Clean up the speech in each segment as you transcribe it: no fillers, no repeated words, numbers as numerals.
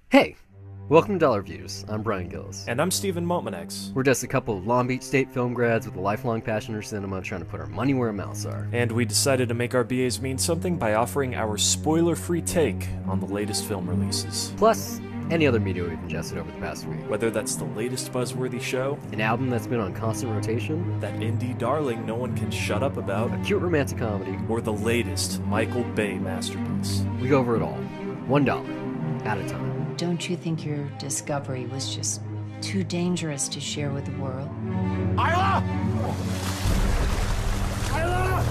Hey, welcome to Dollar Views. I'm Brian Gillis. And I'm Stephen Montmanex. We're just a couple of Long Beach State film grads with a lifelong passion for cinema trying to put our money where our mouths are. And we decided to make our BAs mean something by offering our spoiler-free take on the latest film releases. Plus, any other media we've ingested over the past week. Whether that's the latest buzzworthy show, An album that's been on constant rotation, that indie darling no one can shut up about, a cute romantic comedy, or the latest Michael Bay masterpiece. we go over it all. $1 at a time. Don't you think your discovery was just too dangerous to share with the world? Isla! Isla!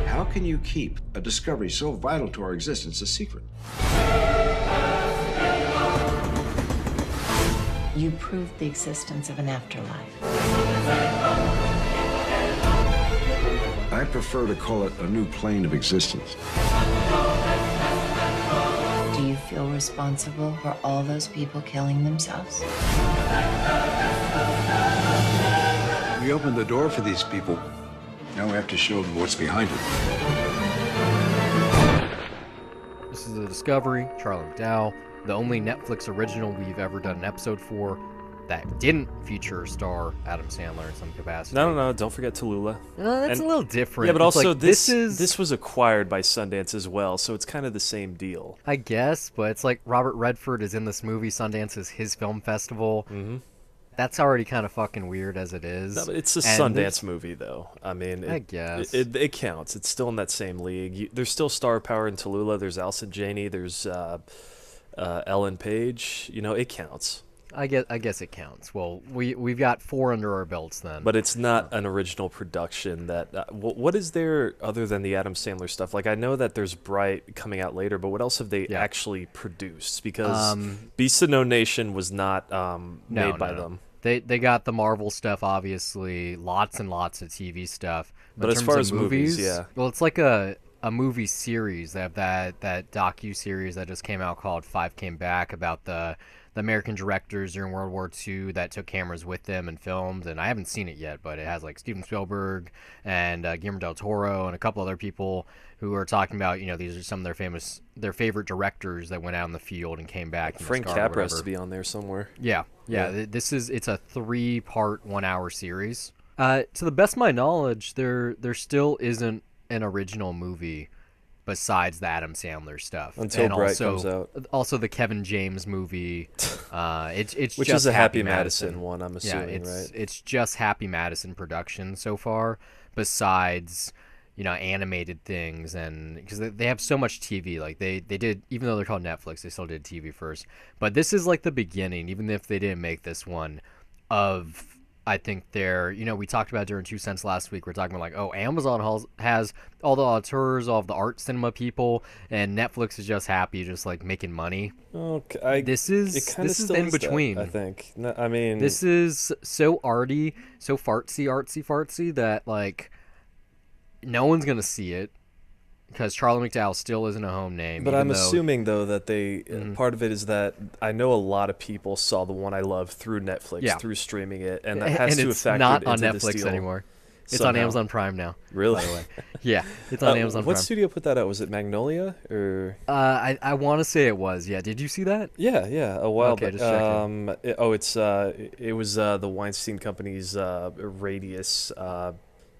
How can you keep a discovery so vital to our existence a secret? You proved the existence of an afterlife. I prefer to call it a new plane of existence. Do you feel responsible for all those people killing themselves? We opened the door for these people. Now we have to show them what's behind it. This is a Discovery, Charlie McDowell, the only Netflix original we've ever done an episode for that didn't feature star Adam Sandler in some capacity. No, don't forget Tallulah. That's a little different. Yeah, but It's also like, this was acquired by Sundance as well, so it's kind of the same deal. I guess, but it's like Robert Redford is in this movie. Sundance is his film festival. Mm-hmm. That's already kind of fucking weird as it is. No, but it's a And Sundance movie, though. I mean, I guess. it counts. It's still in that same league. There's still star power in Tallulah. There's Allison Janney. There's Ellen Page. You know, it counts. I guess it counts. Well, we've got 4 under our belts then. But it's not an original production. That what is there other than the Adam Sandler stuff? Like, I know that there's Bright coming out later, but what else have they actually produced? Because Beasts of No Nation was not made by them. They got the Marvel stuff, obviously, lots and lots of TV stuff. But in as far terms as of movies, yeah. well, it's like a movie series. They have that docu-series that just came out called Five Came Back about the American directors during World War II that took cameras with them and filmed. And I haven't seen it yet, but it has like Steven Spielberg and Guillermo del Toro and a couple other people who are talking about, you know, these are some of their favorite directors that went out in the field and came back. Frank Capra has to be on there somewhere. Yeah. It's a 3-part 1-hour series. To the best of my knowledge, there still isn't an original movie besides the Adam Sandler stuff until and Bright comes out. Also, the Kevin James movie. It's which just is a Happy Madison Madison one, I'm assuming, right? It's just Happy Madison production so far. Besides, you know, animated things, and because they have so much TV, like they did, even though they're called Netflix, they still did TV first. But this is like the beginning, even if they didn't make this one, of I think they're, you know, we talked about during 2 Cents last week. We're talking about like, oh, Amazon has all the auteurs, all of the art cinema people, and Netflix is just happy, just like making money. Okay, This is in between. I think. No, I mean, this is so arty, so artsy that like no one's gonna see it because Charlie McDowell still isn't a home name. But I'm assuming though that they part of it is that I know a lot of people saw The One I Love through Netflix, through streaming it, and that has and to it's have factored not on into this Netflix deal anymore. It's somehow. on Amazon Prime now. Really? By the way. Yeah, it's on Amazon what Prime. studio put that out? Was it Magnolia or? I want to say it was. Yeah, did you see that? Yeah, a while Okay, back. just checking. It was the Weinstein Company's Radius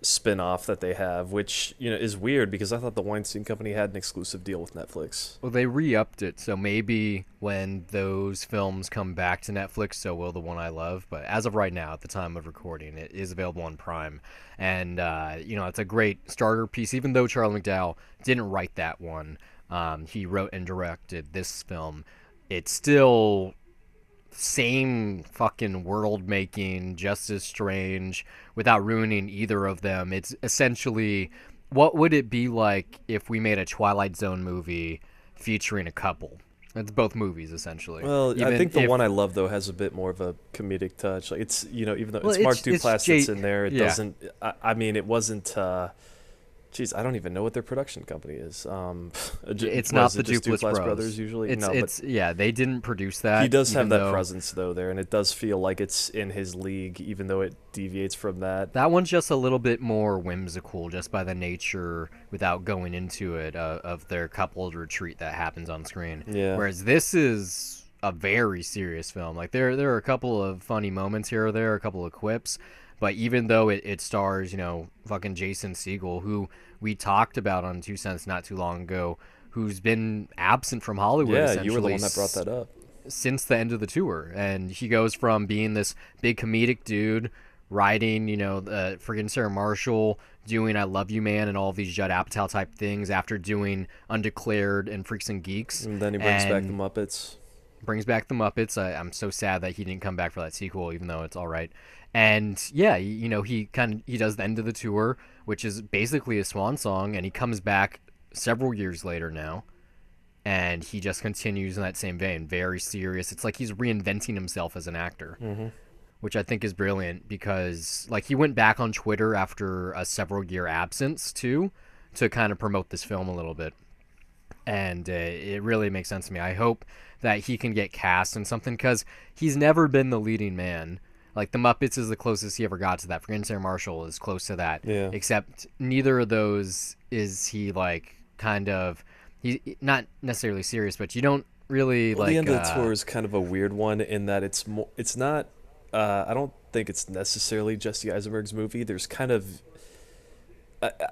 spin-off that they have, which, you know, is weird because I thought the Weinstein Company had an exclusive deal with Netflix. Well, they re-upped it, so maybe when those films come back to Netflix, so will The One I Love. But as of right now, at the time of recording, it is available on Prime. And, you know, it's a great starter piece, even though Charlie McDowell didn't write that one. He wrote and directed this film. It's still same fucking world making, just as strange, without ruining either of them. It's essentially, what would it be like if we made a Twilight Zone movie featuring a couple? It's both movies essentially. Well, I think the One I Love though has a bit more of a comedic touch. Like, it's, you know, even though it's Mark Duplass that's in there, it doesn't. I mean, it wasn't. Jeez, I don't even know what their production company is. It's not the Duplass Duplass Brothers usually. It's yeah, they didn't produce that. He does have that presence though there, and it does feel like it's in his league, even though it deviates from that. That one's just a little bit more whimsical, just by the nature, without going into it, of their couples retreat that happens on screen. Yeah. Whereas this is a very serious film. Like there are a couple of funny moments here or there, a couple of quips. But even though it stars, fucking Jason Segel, who we talked about on 2 Cents not too long ago, who's been absent from Hollywood, yeah, you were the one that brought that up, since the end of the tour. And he goes from being this big comedic dude, writing, friggin' Sarah Marshall, doing I Love You Man and all of these Judd Apatow type things after doing Undeclared and Freaks and Geeks. And then he brings back the Muppets. I'm so sad that he didn't come back for that sequel, even though it's all right. And yeah, he does the end of the tour, which is basically a swan song, and he comes back several years later now, and he just continues in that same vein, very serious. It's like he's reinventing himself as an actor, which I think is brilliant, because like he went back on Twitter after a several-year absence too, to kind of promote this film a little bit, and it really makes sense to me. I hope that he can get cast in something, because he's never been the leading man. Like, the Muppets is the closest he ever got to that. Friggin' Sarah Marshall is close to that. Yeah. Except neither of those is he, like, kind of... He's not necessarily serious, but you don't really, the end of the tour is kind of a weird one in that it's not... I don't think it's necessarily Jesse Eisenberg's movie. There's kind of...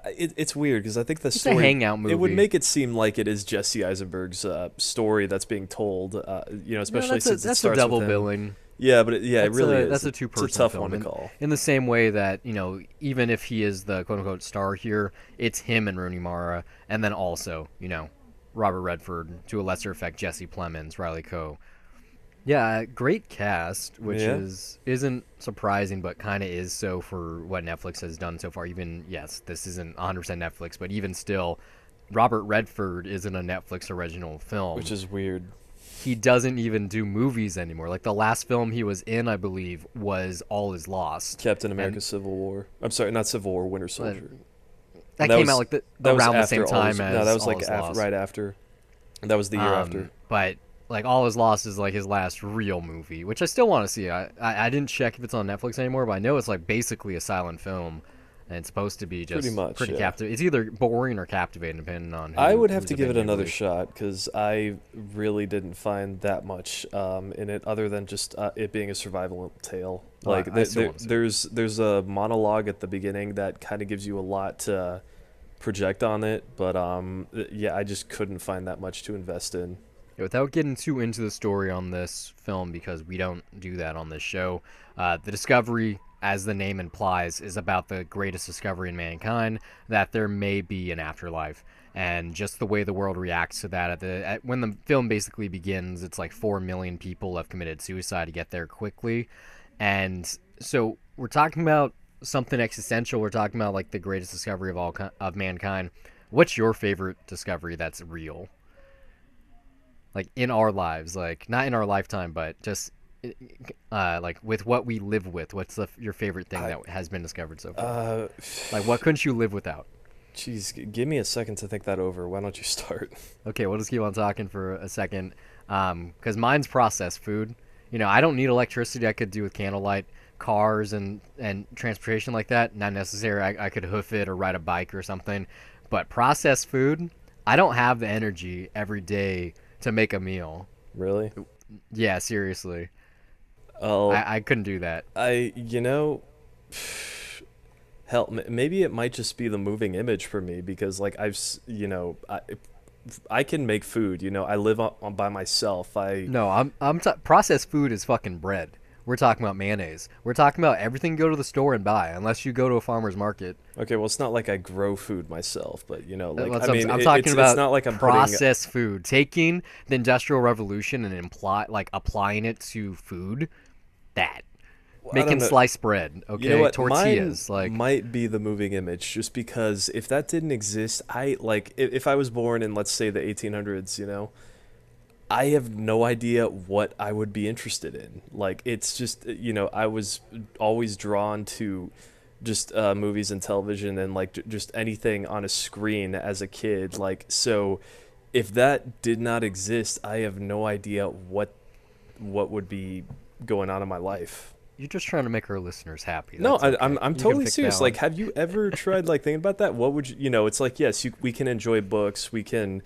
it's weird, because I think the story... It's a hangout movie. It would make it seem like it is Jesse Eisenberg's story that's being told, especially since it starts with him. That's a double billing. Yeah, but it really is. That's a two-person It's a tough film. one to call. In the same way that, even if he is the quote-unquote star here, it's him and Rooney Mara, and then also, Robert Redford, to a lesser effect, Jesse Plemons, Riley Coe. Yeah, great cast, which isn't surprising, but kind of is so for what Netflix has done so far. Even, yes, this isn't 100% Netflix, but even still, Robert Redford isn't a Netflix original film. Which is weird. He doesn't even do movies anymore. Like, the last film he was in, I believe, was All Is Lost. Captain America Civil War. I'm sorry, not Civil War, Winter Soldier. That came out like around the same time as No, that was All like Is Lost. right after. That was the year after. But like All Is Lost is like his last real movie, which I still want to see. I didn't check if it's on Netflix anymore, but I know it's like basically a silent film. And it's supposed to be just pretty captivating. It's either boring or captivating, depending on I would have to give it another shot, because I really didn't find that much in it, other than just it being a survival tale. Like there's a monologue at the beginning that kind of gives you a lot to project on it, but I just couldn't find that much to invest in. Without getting too into the story on this film, because we don't do that on this show, the discovery, as the name implies, is about the greatest discovery in mankind, that there may be an afterlife. And just the way the world reacts to that, when the film basically begins, it's like 4 million people have committed suicide to get there quickly. And so we're talking about something existential. We're talking about like the greatest discovery of mankind. What's your favorite discovery that's real? Like in our lives, like not in our lifetime, but just... like with what we live with, what's your favorite thing that has been discovered so far? Like what couldn't you live without? Jeez, give me a second to think that over. Why don't you start? Okay, we'll just keep on talking for a second, because mine's processed food. I don't need electricity. I could do with candlelight. Cars and transportation like that, not necessary. I could hoof it or ride a bike or something, but processed food, I don't have the energy every day to make a meal. Really? Yeah, seriously. Oh, I couldn't do that. Hell, maybe it might just be the moving image for me, because like I can make food. I live on by myself. Processed food is fucking bread. We're talking about mayonnaise. We're talking about everything you go to the store and buy, unless you go to a farmer's market. Okay, well, it's not like I grow food myself, but I'm talking about it's not like I'm processed food. Taking the Industrial Revolution and applying it to food. That. Making sliced bread, okay? You know what? Tortillas. Mine might be the moving image, just because if that didn't exist, if I was born in, let's say, the 1800s, I have no idea what I would be interested in. Like, it's just, I was always drawn to just movies and television and like just anything on a screen as a kid. Like, so if that did not exist, I have no idea what would be going on in my life. You're just trying to make our listeners happy. No, okay. I'm totally serious. Like, have you ever tried like thinking about that? What would you know? It's like, yes, we can enjoy books, we can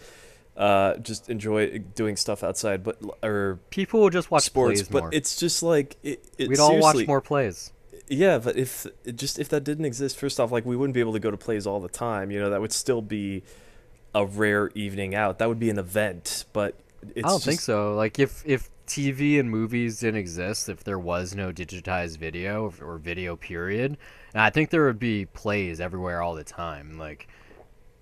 just enjoy doing stuff outside, but or people will just watch sports, plays but more. it's just like we'd all watch more plays. Yeah, but if that didn't exist, first off, like we wouldn't be able to go to plays all the time. You know, that would still be a rare evening out. That would be an event, but it's I don't think so. Like if TV and movies didn't exist, if there was no digitized video or video period, and I think there would be plays everywhere all the time. Like,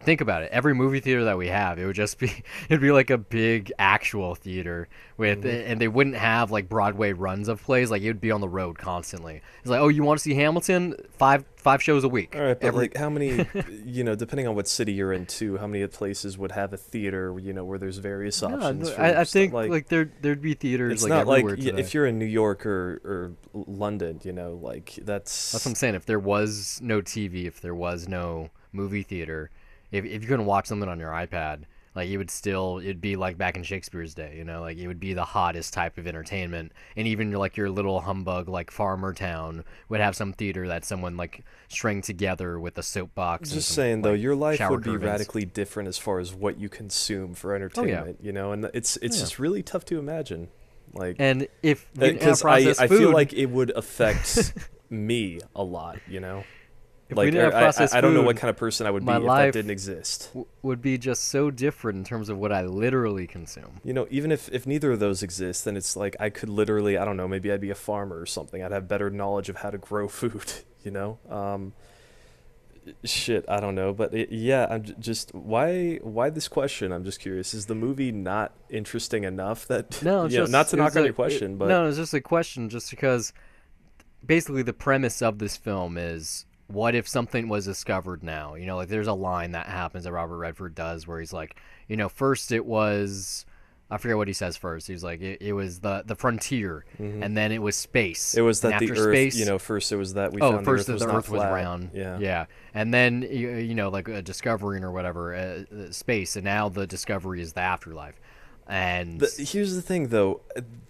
think about it. Every movie theater that we have, it'd be like a big actual theater with, and they wouldn't have like Broadway runs of plays. Like, it would be on the road constantly. It's like, oh, you want to see Hamilton? Five shows a week. All right, but like how many, you know, depending on what city you're in too, how many places would have a theater, you know, where there's various options? I think like there'd be theaters. It's like not like today. If you're in New York or London, you know, like that's what I'm saying. If there was no TV, if there was no movie theater, if you couldn't watch something on your iPad, like it'd be like back in Shakespeare's day, you know, like it would be the hottest type of entertainment. And even like your little humbug like farmer town would have some theater that someone like string together with a soapbox. Just saying though, your life would be radically different as far as what you consume for entertainment, you know, and it's just really tough to imagine. Like, and if because I feel like it would affect me a lot, you know. Like, I don't know what kind of person I would be if that didn't exist. Would be just so different in terms of what I literally consume. You know, even if neither of those exist, then it's like I could literally, I don't know, maybe I'd be a farmer or something. I'd have better knowledge of how to grow food, you know? Shit, I don't know. But I'm just, why this question? I'm just curious. Is the movie not interesting enough that, no, it's just, not to knock on your question, but. No, it's just a question just because basically the premise of this film is, what if something was discovered now? You know, like there's a line that happens that Robert Redford does where he's like, you know, first it was, I forget what he says first. He's like, it was the frontier, and then it was space. It was that the Earth, space, you know, first it was that we found first the Earth the was Earth was flat. round. Yeah. Yeah. And then, you know, like discovering or whatever, space, and now the discovery is the afterlife. And here's the thing, though,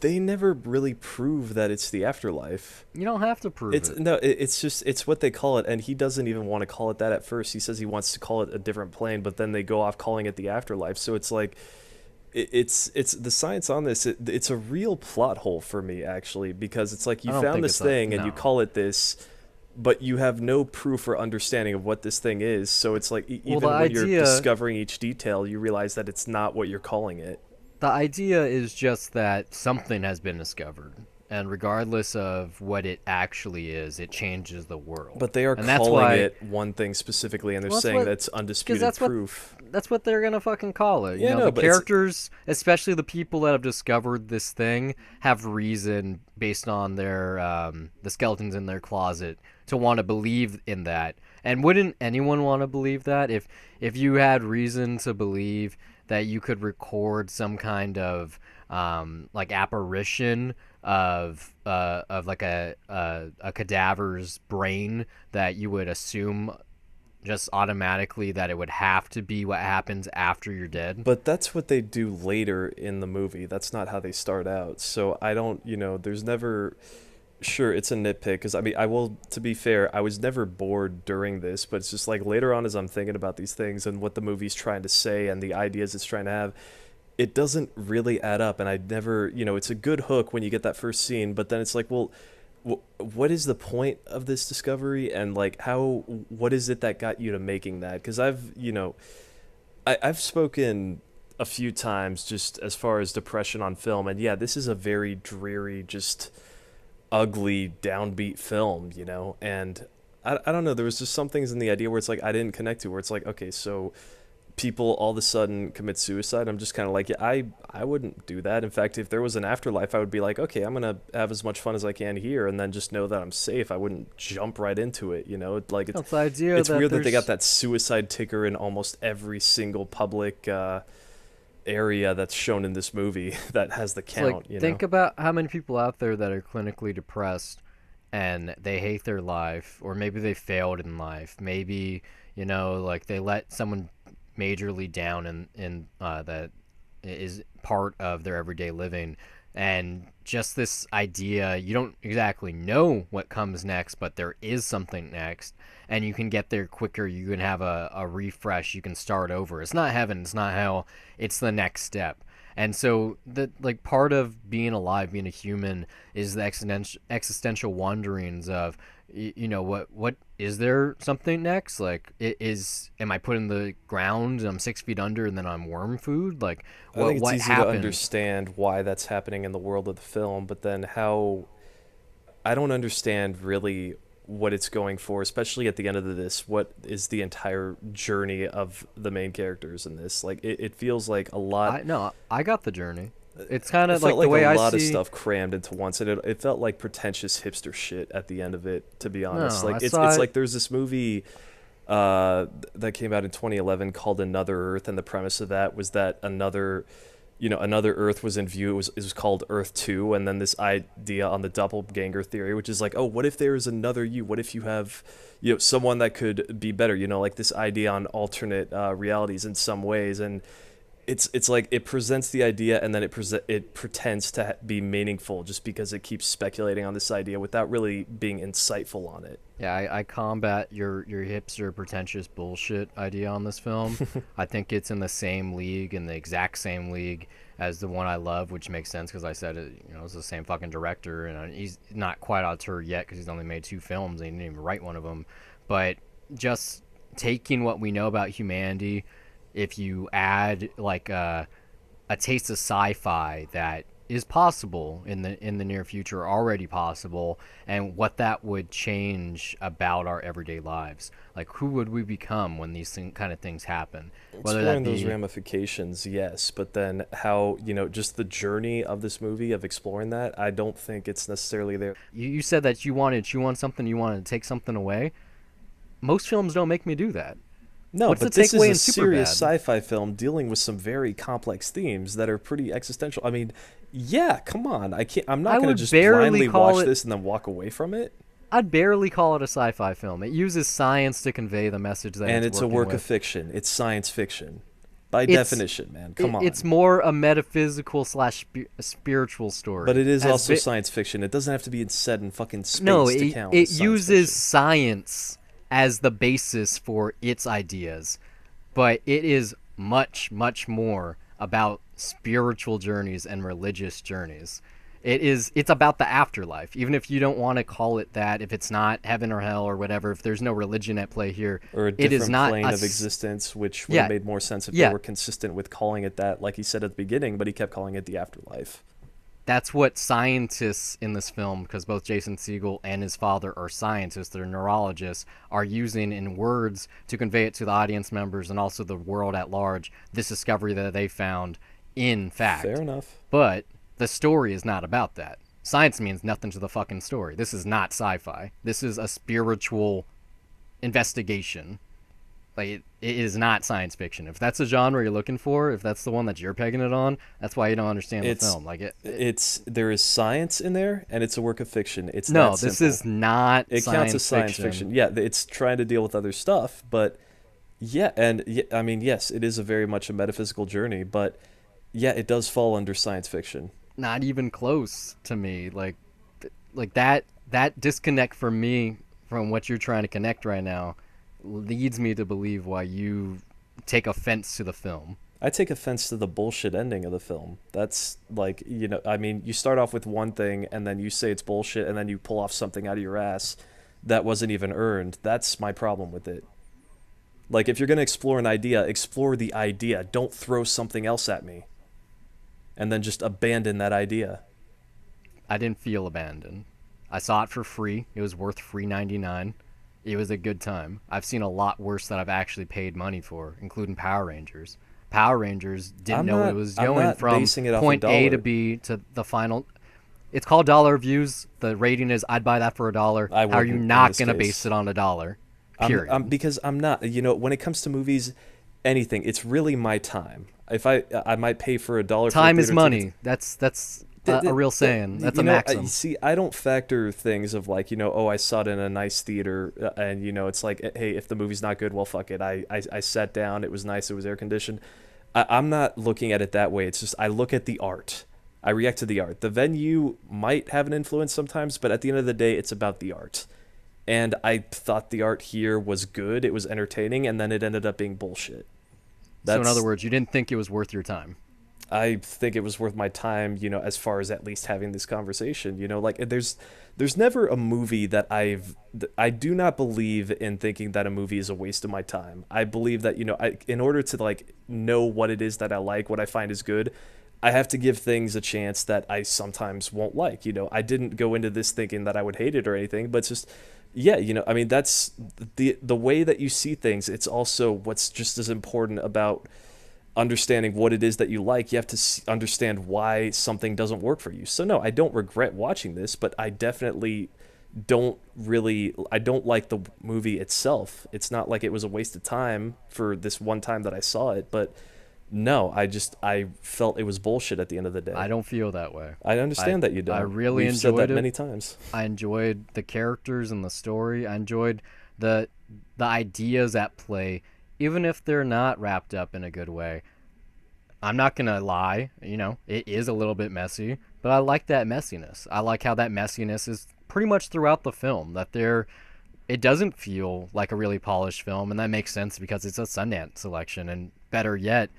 they never really prove that it's the afterlife. You don't have to prove it. No, it's just it's what they call it, and he doesn't even want to call it that at first. He says he wants to call it a different plane, but then they go off calling it the afterlife. So it's like, it's the science on this. It's a real plot hole for me, actually, because it's like you found this thing and you call it this, but you have no proof or understanding of what this thing is. So it's like even when you're discovering each detail, you realize that it's not what you're calling it. The idea is just that something has been discovered, and regardless of what it actually is, it changes the world. But they are calling it one thing specifically, and they're saying that's undisputed proof. That's what they're gonna fucking call it. You know, the characters, especially the people that have discovered this thing, have reason based on their the skeletons in their closet to want to believe in that. And wouldn't anyone want to believe that if you had reason to believe that you could record some kind of like apparition of like a cadaver's brain, that you would assume just automatically that it would have to be what happens after you're dead? But that's what they do later in the movie. That's not how they start out. So I don't, you know, there's never. Sure, it's a nitpick, because I mean, to be fair, I was never bored during this, but it's just like later on as I'm thinking about these things and what the movie's trying to say and the ideas it's trying to have, it doesn't really add up. And I never, you know, it's a good hook when you get that first scene, but then it's like, well, what is the point of this discovery? And like, what is it that got you to making that? Because I've spoken a few times just as far as depression on film, and yeah, this is a very dreary, just ugly, downbeat film, you know. And I don't know, there was just some things in the idea where it's like I didn't connect to, where it's like, okay, so people all of a sudden commit suicide. I'm just kind of like, yeah, I wouldn't do that. In fact, if there was an afterlife, I would be like, okay, I'm gonna have as much fun as I can here, and then just know that I'm safe. I wouldn't jump right into it, you know. Like it's the idea it's weird that they got that suicide ticker in almost every single public area that's shown in this movie that has the count. Like, think about how many people out there that are clinically depressed and they hate their life, or maybe they failed in life. Maybe, like they let someone majorly down in that is part of their everyday living. And just this idea, you don't exactly know what comes next, but there is something next, and you can get there quicker. You can have a refresh. You can start over. It's not heaven. It's not hell. It's the next step. And so, part of being alive, being a human, is the existential wanderings of, what is there something next? Like, am I put in the ground and I'm 6 feet under and then I'm worm food? Like, I think it's easy happened? to understand why that's happening in the world of the film, but then I don't understand really what it's going for, especially at the end of this. What is the entire journey of the main characters in this? Like, it feels like a lot. I got the journey. It's kind of like the way a I lot see of stuff crammed into once, and it felt like pretentious hipster shit at the end of it. To be honest, it's like there's this movie that came out in 2011 called Another Earth, and the premise of that was that another Earth was in view. It was called Earth 2, and then this idea on the doppelganger theory, which is like, oh, what if there is another you? What if you have, someone that could be better? Like this idea on alternate realities in some ways, and it's like it presents the idea, and then it pretends to be meaningful just because it keeps speculating on this idea without really being insightful on it. Yeah, I combat your hipster pretentious bullshit idea on this film. I think it's in the same league, in the exact same league as the one I love, which makes sense because I said it. It's the same fucking director, and he's not quite auteur yet because he's only made 2 films and he didn't even write one of them. But just taking what we know about humanity, if you add like a taste of sci-fi that is possible in the near future, already possible, and what that would change about our everyday lives, like who would we become when these kind of things happen? Exploring those ramifications, yes, but then how just the journey of this movie of exploring that, I don't think it's necessarily there. You said that you wanted something, you wanted to take something away. Most films don't make me do that. No, but this is a serious sci-fi film dealing with some very complex themes that are pretty existential. I mean, yeah, come on. I'm not going to just blindly watch this and then walk away from it. I'd barely call it a sci-fi film. It uses science to convey the message that and it's a work of fiction. It's science fiction. By definition, man. Come on. It's more a metaphysical / spiritual story. But it is also science fiction. It doesn't have to be set in fucking space to count. It uses science as the basis for its ideas, but it is much, much more about spiritual journeys and religious journeys. It's about the afterlife, even if you don't want to call it that, if it's not heaven or hell or whatever, if there's no religion at play here, or a different plane of existence, which would have made more sense if they were consistent with calling it that, like he said at the beginning, but he kept calling it the afterlife. That's what scientists in this film, because both Jason Segel and his father are scientists, they're neurologists, are using in words to convey it to the audience members and also the world at large, this discovery that they found in fact. Fair enough. But the story is not about that. Science means nothing to the fucking story. This is not sci-fi. This is a spiritual investigation. Like, it is not science fiction. If that's a genre you're looking for, if that's the one that you're pegging it on, that's why you don't understand the film. Like there is science in there, and it's a work of fiction. It's no, that this simple. Is not. It counts as science fiction. Yeah, it's trying to deal with other stuff, but I mean, yes, it is a very much a metaphysical journey, but yeah, it does fall under science fiction. Not even close to me. Like that disconnect for me from what you're trying to connect right now leads me to believe why you take offense to the film. I take offense to the bullshit ending of the film. That's like, I mean, you start off with one thing and then you say it's bullshit and then you pull off something out of your ass that wasn't even earned. That's my problem with it. Like, if you're going to explore an idea, explore the idea. Don't throw something else at me and then just abandon that idea. I didn't feel abandoned. I saw it for free. It was worth $3.99. It was a good time. I've seen a lot worse that I've actually paid money for, including Power Rangers. Power Rangers didn't know it was going from point A to B to the final. It's called dollar views. The rating is I'd buy that for $1. How are you not going to base it on $1? Period. Because I'm not. When it comes to movies, anything, it's really my time. If I might pay for $1. Time is money. That's a real saying. That's a you know, maxim. see, I don't factor things of like, oh, I saw it in a nice theater, and it's like, hey, if the movie's not good, well, fuck it. I sat down, it was nice, it was air conditioned. I'm not looking at it that way. It's just I look at the art. I react to the art. The venue might have an influence sometimes, but at the end of the day, it's about the art. And I thought the art here was good, it was entertaining, and then it ended up being bullshit. So in other words, you didn't think it was worth your time. I think it was worth my time, as far as at least having this conversation. Like there's never a movie that I do not believe in thinking that a movie is a waste of my time. I believe that, in order to like know what it is that I like, what I find is good, I have to give things a chance that I sometimes won't like. I didn't go into this thinking that I would hate it or anything, but it's just, yeah, I mean, that's the way that you see things. It's also what's just as important about understanding what it is that you like. You have to understand why something doesn't work for you. So no, I don't regret watching this, but I definitely I don't like the movie itself. It's not like it was a waste of time for this one time that I saw it, but no, I felt it was bullshit at the end of the day. I don't feel that way. I understand that you don't. I really We've enjoyed said that it many times. I enjoyed the characters and the story. I enjoyed the ideas at play, even if they're not wrapped up in a good way. I'm not going to lie, it is a little bit messy, but I like that messiness. I like how that messiness is pretty much throughout the film, that it doesn't feel like a really polished film, and that makes sense because it's a Sundance selection, and better yet,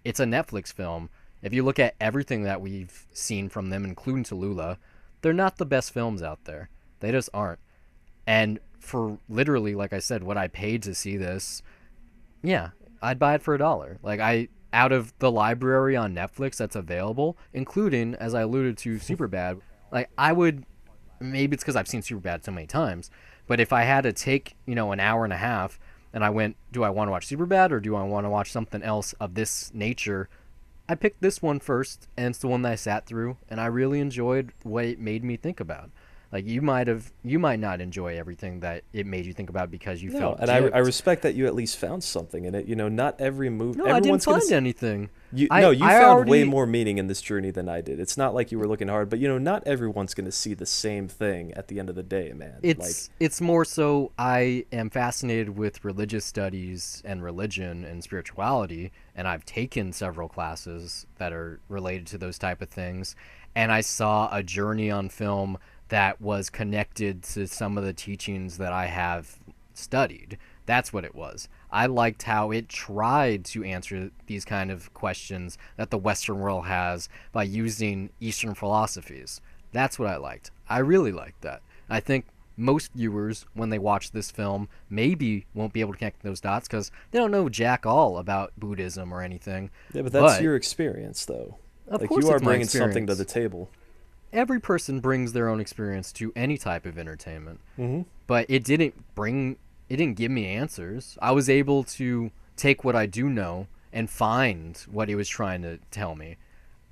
it's a Netflix film. If you look at everything that we've seen from them, including Tallulah, they're not the best films out there. They just aren't. And for literally, like I said, what I paid to see this, yeah, I'd buy it for $1. Like, out of the library on Netflix that's available, including, as I alluded to, Superbad, like, I would, maybe it's because I've seen Superbad so many times, but if I had to take, an hour and a half, and I went, do I want to watch Superbad, or do I want to watch something else of this nature, I picked this one first, and it's the one that I sat through, and I really enjoyed what it made me think about. Like, you might not enjoy everything that it made you think about because you felt and I respect that you at least found something in it. Not every movie. No, I didn't find anything. You found way more meaning in this journey than I did. It's not like you were looking hard, but not everyone's going to see the same thing at the end of the day, man. It's more so I am fascinated with religious studies and religion and spirituality, and I've taken several classes that are related to those type of things, and I saw a journey on film that was connected to some of the teachings that I have studied. That's what it was. I liked how it tried to answer these kind of questions that the Western world has by using Eastern philosophies. That's what I liked. I really liked that. I think most viewers, when they watch this film, maybe won't be able to connect those dots because they don't know jack all about Buddhism or anything. Yeah, but that's your experience, though. Of course, you are bringing something to the table. Every person brings their own experience to any type of entertainment, but it didn't give me answers. I was able to take what I do know and find what he was trying to tell me.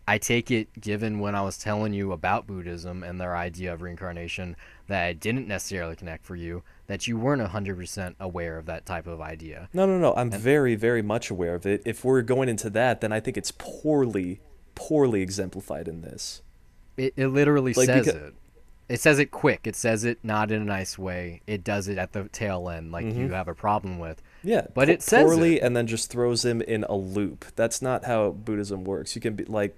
I take it, given when I was telling you about Buddhism and their idea of reincarnation, that it didn't necessarily connect for you, that you weren't 100% aware of that type of idea. No. I'm very, very much aware of it. If we're going into that, then I think it's poorly exemplified in this. It literally says it. It says it quick. It says it not in a nice way. It does it at the tail end, like you have a problem with. Yeah, but it says poorly it. And then just throws him in a loop. That's not how Buddhism works. You can be like,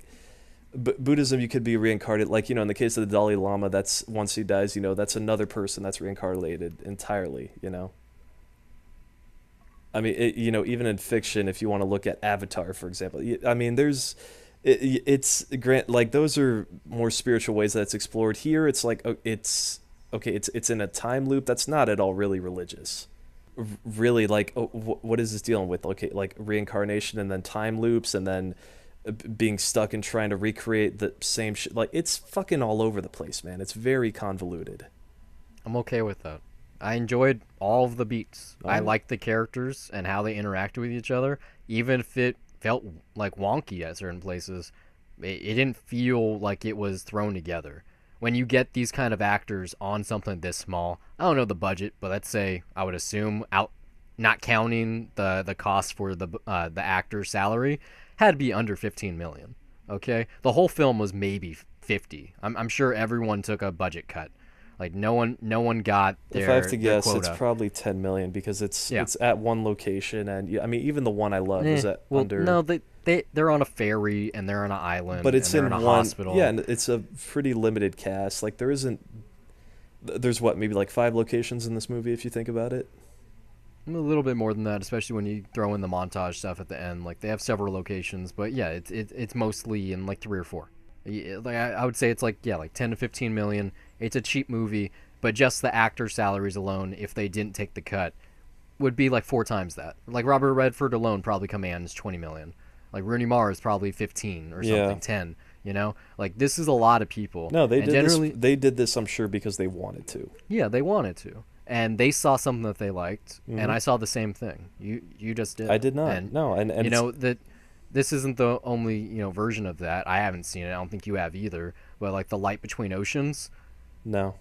Buddhism, you could be reincarnated. Like, in the case of the Dalai Lama, that's once he dies, that's another person that's reincarnated entirely. I mean, even in fiction, if you want to look at Avatar, for example, I mean, there's. It's like those are more spiritual ways that it's explored. Here it's like it's in a time loop that's not at all really religious. Really, like, what is this dealing with? Okay, like reincarnation and then time loops and then being stuck and trying to recreate the same shit. Like, it's fucking all over the place, man. It's very convoluted. I'm okay with that. I enjoyed all of the beats. I liked the characters and how they interacted with each other, even if it felt like wonky at certain places. It didn't feel like it was thrown together. When you get these kind of actors on something this small, I don't know the budget, but let's say I would assume, out not counting the cost for the actor's salary, had to be under $15 million. Okay, the whole film was maybe 50. I'm sure everyone took a budget cut. Like no one got their If I have to guess, quota. it's probably 10 million because it's Yeah. it's at one location, and I mean even the one I love is at Well, under. no, they're on a ferry and they're on an island, But it's and they're in in a one. hospital. Yeah, and it's a pretty limited cast. Like there isn't. There's what, maybe like 5 locations in this movie if you think about it. A little bit more than that, especially when you throw in the montage stuff at the end. Like they have several locations, but yeah, it's mostly in like 3 or 4. Like I would say it's like 10 to 15 million. It's a cheap movie, but just the actor salaries alone, if they didn't take the cut, would be like 4 times that. Like Robert Redford alone probably commands 20 million. Like Rooney Mara is probably 15 or something, Yeah. 10. You know, like this is a lot of people. No, they and did generally, this. They did this, I'm sure, because they wanted to. Yeah, they wanted to, and they saw something that they liked, Mhm. and I saw the same thing. You just did. I did not. And, No, and you know that this isn't the only version of that. I haven't seen it. I don't think you have either. But like the Light Between Oceans, no.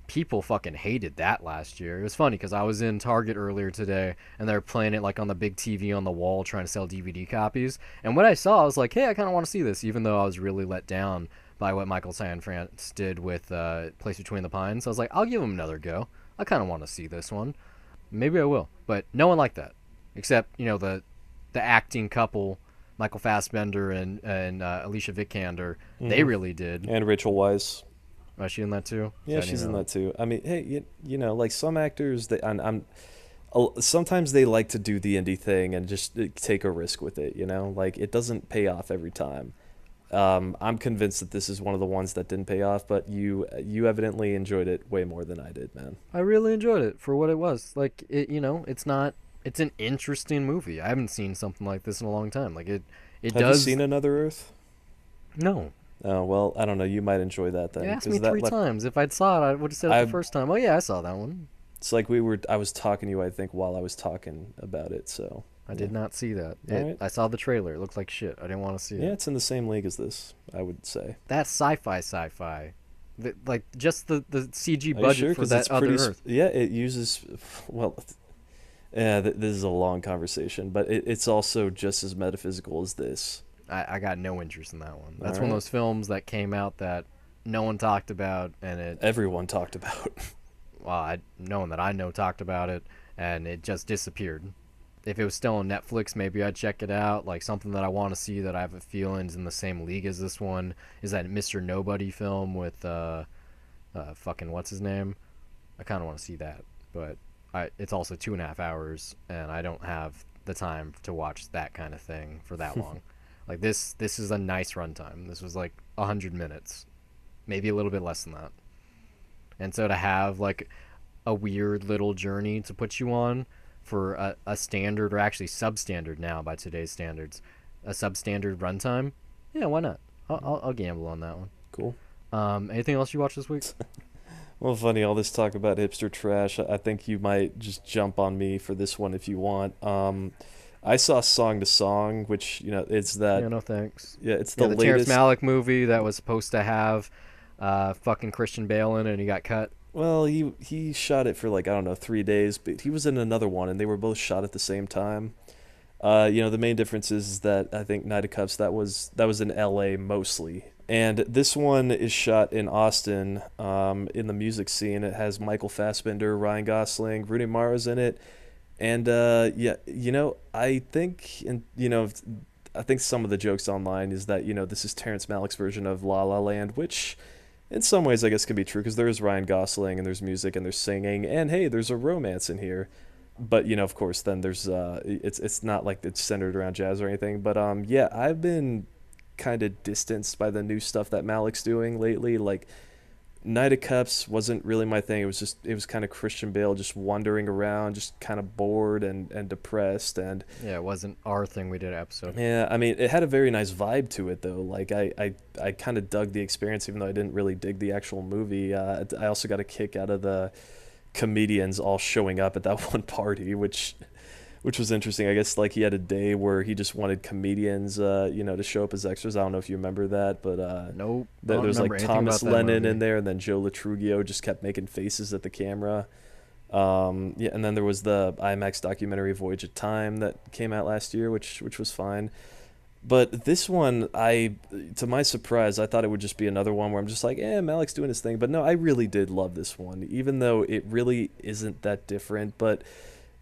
people fucking hated that last year. It was funny because I was in Target earlier today, and they were playing it like on the big TV on the wall, trying to sell DVD copies. And what I saw, I was like, hey, I kind of want to see this, even though I was really let down by what Michael Sanfrance did with Place Between the Pines. I was like, I'll give him another go. I kind of want to see this one. Maybe I will. But no one liked that, except the acting couple, Michael Fassbender and Alicia Vikander. Mhm. They really did. And Rachel Weisz. Was she in that too? Yeah, she's in that too. I mean, hey, like some actors, sometimes they like to do the indie thing and just take a risk with it. Like it doesn't pay off every time. I'm convinced that this is one of the ones that didn't pay off, but you evidently enjoyed it way more than I did, man. I really enjoyed it for what it was. Like it's an interesting movie. I haven't seen something like this in a long time. Like it Have does. you seen Another Earth? No. Oh, well, I don't know. You might enjoy that then. You asked me 3 times. If I'd saw it, I would have said it the first time. Oh yeah, I saw that one. It's like I was talking to you, I think, while I was talking about it, so. I did not see that. Right. I saw the trailer. It looked like shit. I didn't want to see it. Yeah, it's in the same league as this, I would say. That's sci-fi. Like just the CG Are budget you sure? for 'Cause that it's other pretty Earth. Yeah, it uses, well, yeah, this is a long conversation, but it's also just as metaphysical as this. I got no interest in that one. That's All one of right. those films that came out that no one talked about, and Everyone talked about. well, no one that I know talked about it, and it just disappeared. If it was still on Netflix, maybe I'd check it out. Like something that I want to see that I have a feeling is in the same league as this one is that Mr. Nobody film with fucking what's his name. I kind of want to see that, but it's also 2.5 hours, and I don't have the time to watch that kind of thing for that long. Like this is a nice runtime. This was like 100 minutes, maybe a little bit less than that. And so to have like a weird little journey to put you on for a standard, or actually substandard now by today's standards, a substandard runtime, yeah, why not? I'll gamble on that one. Cool. Anything else you watched this week? Well, funny, all this talk about hipster trash, I think you might just jump on me for this one if you want. I saw Song to Song, which, it's that... Yeah, no thanks. Yeah, it's the latest... Terrence Malick movie that was supposed to have fucking Christian Bale in it, and he got cut. Well, he shot it for 3 days, but he was in another one, and they were both shot at the same time. The main difference is that I think Night of Cups, that was in L.A. mostly. And this one is shot in Austin, in the music scene. It has Michael Fassbender, Ryan Gosling, Rooney Mara's in it. And, I think, I think some of the jokes online is that, this is Terrence Malick's version of La La Land, which in some ways I guess can be true, because there is Ryan Gosling, and there's music, and there's singing, and hey, there's a romance in here. But, of course, then there's, it's not like it's centered around jazz or anything. But, yeah, I've been kind of distanced by the new stuff that Malick's doing lately. Like, Night of Cups wasn't really my thing. It was kind of Christian Bale just wandering around, just kind of bored and depressed. And yeah, it wasn't our thing. We did an episode. Yeah, I mean, it had a very nice vibe to it, though. Like, I kind of dug the experience, even though I didn't really dig the actual movie. I also got a kick out of the comedians all showing up at that one party, which was interesting. I guess he had a day where he just wanted comedians, to show up as extras. I don't know if you remember that, but nope. There's Thomas Lennon in there, and then Joe Latrugio just kept making faces at the camera. Yeah, and then there was the IMAX documentary Voyage of Time that came out last year, which was fine. But this one, to my surprise, I thought it would just be another one where I'm just like, Malik's doing his thing. But no, I really did love this one, even though it really isn't that different. But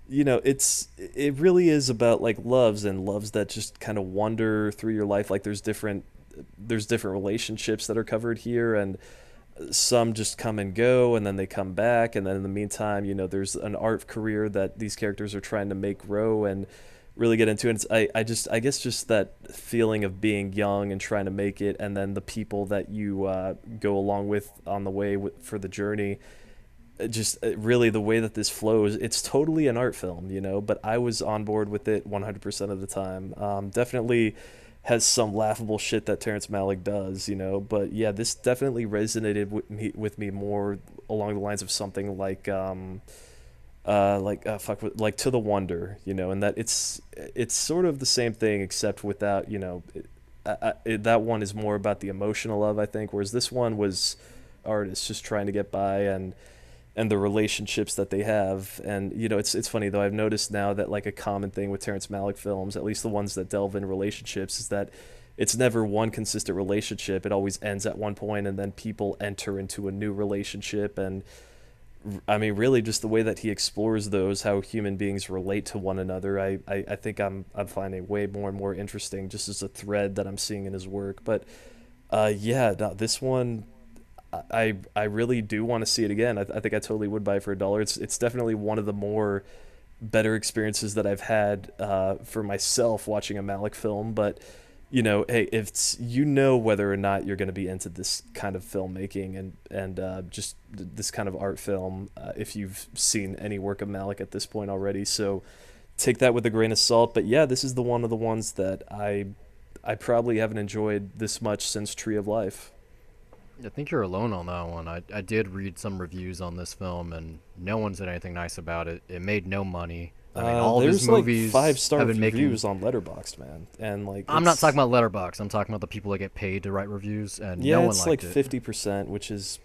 it really is about like loves that just kind of wander through your life. Like there's different relationships that are covered here, and some just come and go, and then they come back, and then in the meantime, there's an art career that these characters are trying to make grow and really get into. And I guess just that feeling of being young and trying to make it, and then the people that you go along with on the way for the journey. Really the way that this flows, it's totally an art film, but I was on board with it 100% of the time. Definitely has some laughable shit that Terrence Malick does, but yeah, this definitely resonated with me more along the lines of something like To the Wonder, and that it's sort of the same thing except without, that one is more about the emotional love, I think, whereas this one was artists just trying to get by, and the relationships that they have. And it's funny though, I've noticed now that like a common thing with Terrence Malick films, at least the ones that delve in relationships, is that it's never one consistent relationship. It always ends at one point, and then people enter into a new relationship. And I mean, really just the way that he explores those, how human beings relate to one another, I think I'm finding way more and more interesting just as a thread that I'm seeing in his work. But yeah, no, this one, I really do want to see it again. I think I totally would buy it for $1. It's definitely one of the more better experiences that I've had for myself watching a Malick film. But hey, if whether or not you're going to be into this kind of filmmaking and just this kind of art film, if you've seen any work of Malick at this point already. So take that with a grain of salt. But yeah, this is one of the ones that I probably haven't enjoyed this much since Tree of Life. I think you're alone on that one. I did read some reviews on this film, and no one said anything nice about it. It made no money. I mean, all of his movies like 5-star have been reviews making... on Letterboxd, man, and like I'm not talking about Letterboxd. I'm talking about the people that get paid to write reviews, and yeah, no one it's liked like it. 50%, which is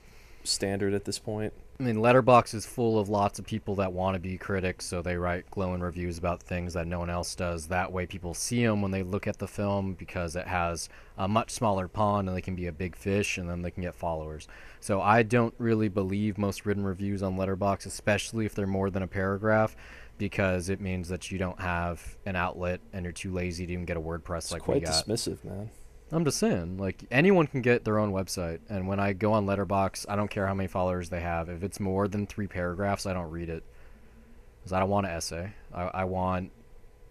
standard at this point. I mean, Letterboxd is full of lots of people that want to be critics, so they write glowing reviews about things that no one else does. That way people see them when they look at the film, because it has a much smaller pond and they can be a big fish, and then they can get followers. So I don't really believe most written reviews on Letterboxd, especially if they're more than a paragraph, because it means that you don't have an outlet and you're too lazy to even get a WordPress It's like quite we got. dismissive, man. I'm just saying, like, anyone can get their own website, and when I go on Letterboxd, I don't care how many followers they have. If it's more than 3 paragraphs, I don't read it, because I don't want an essay. I want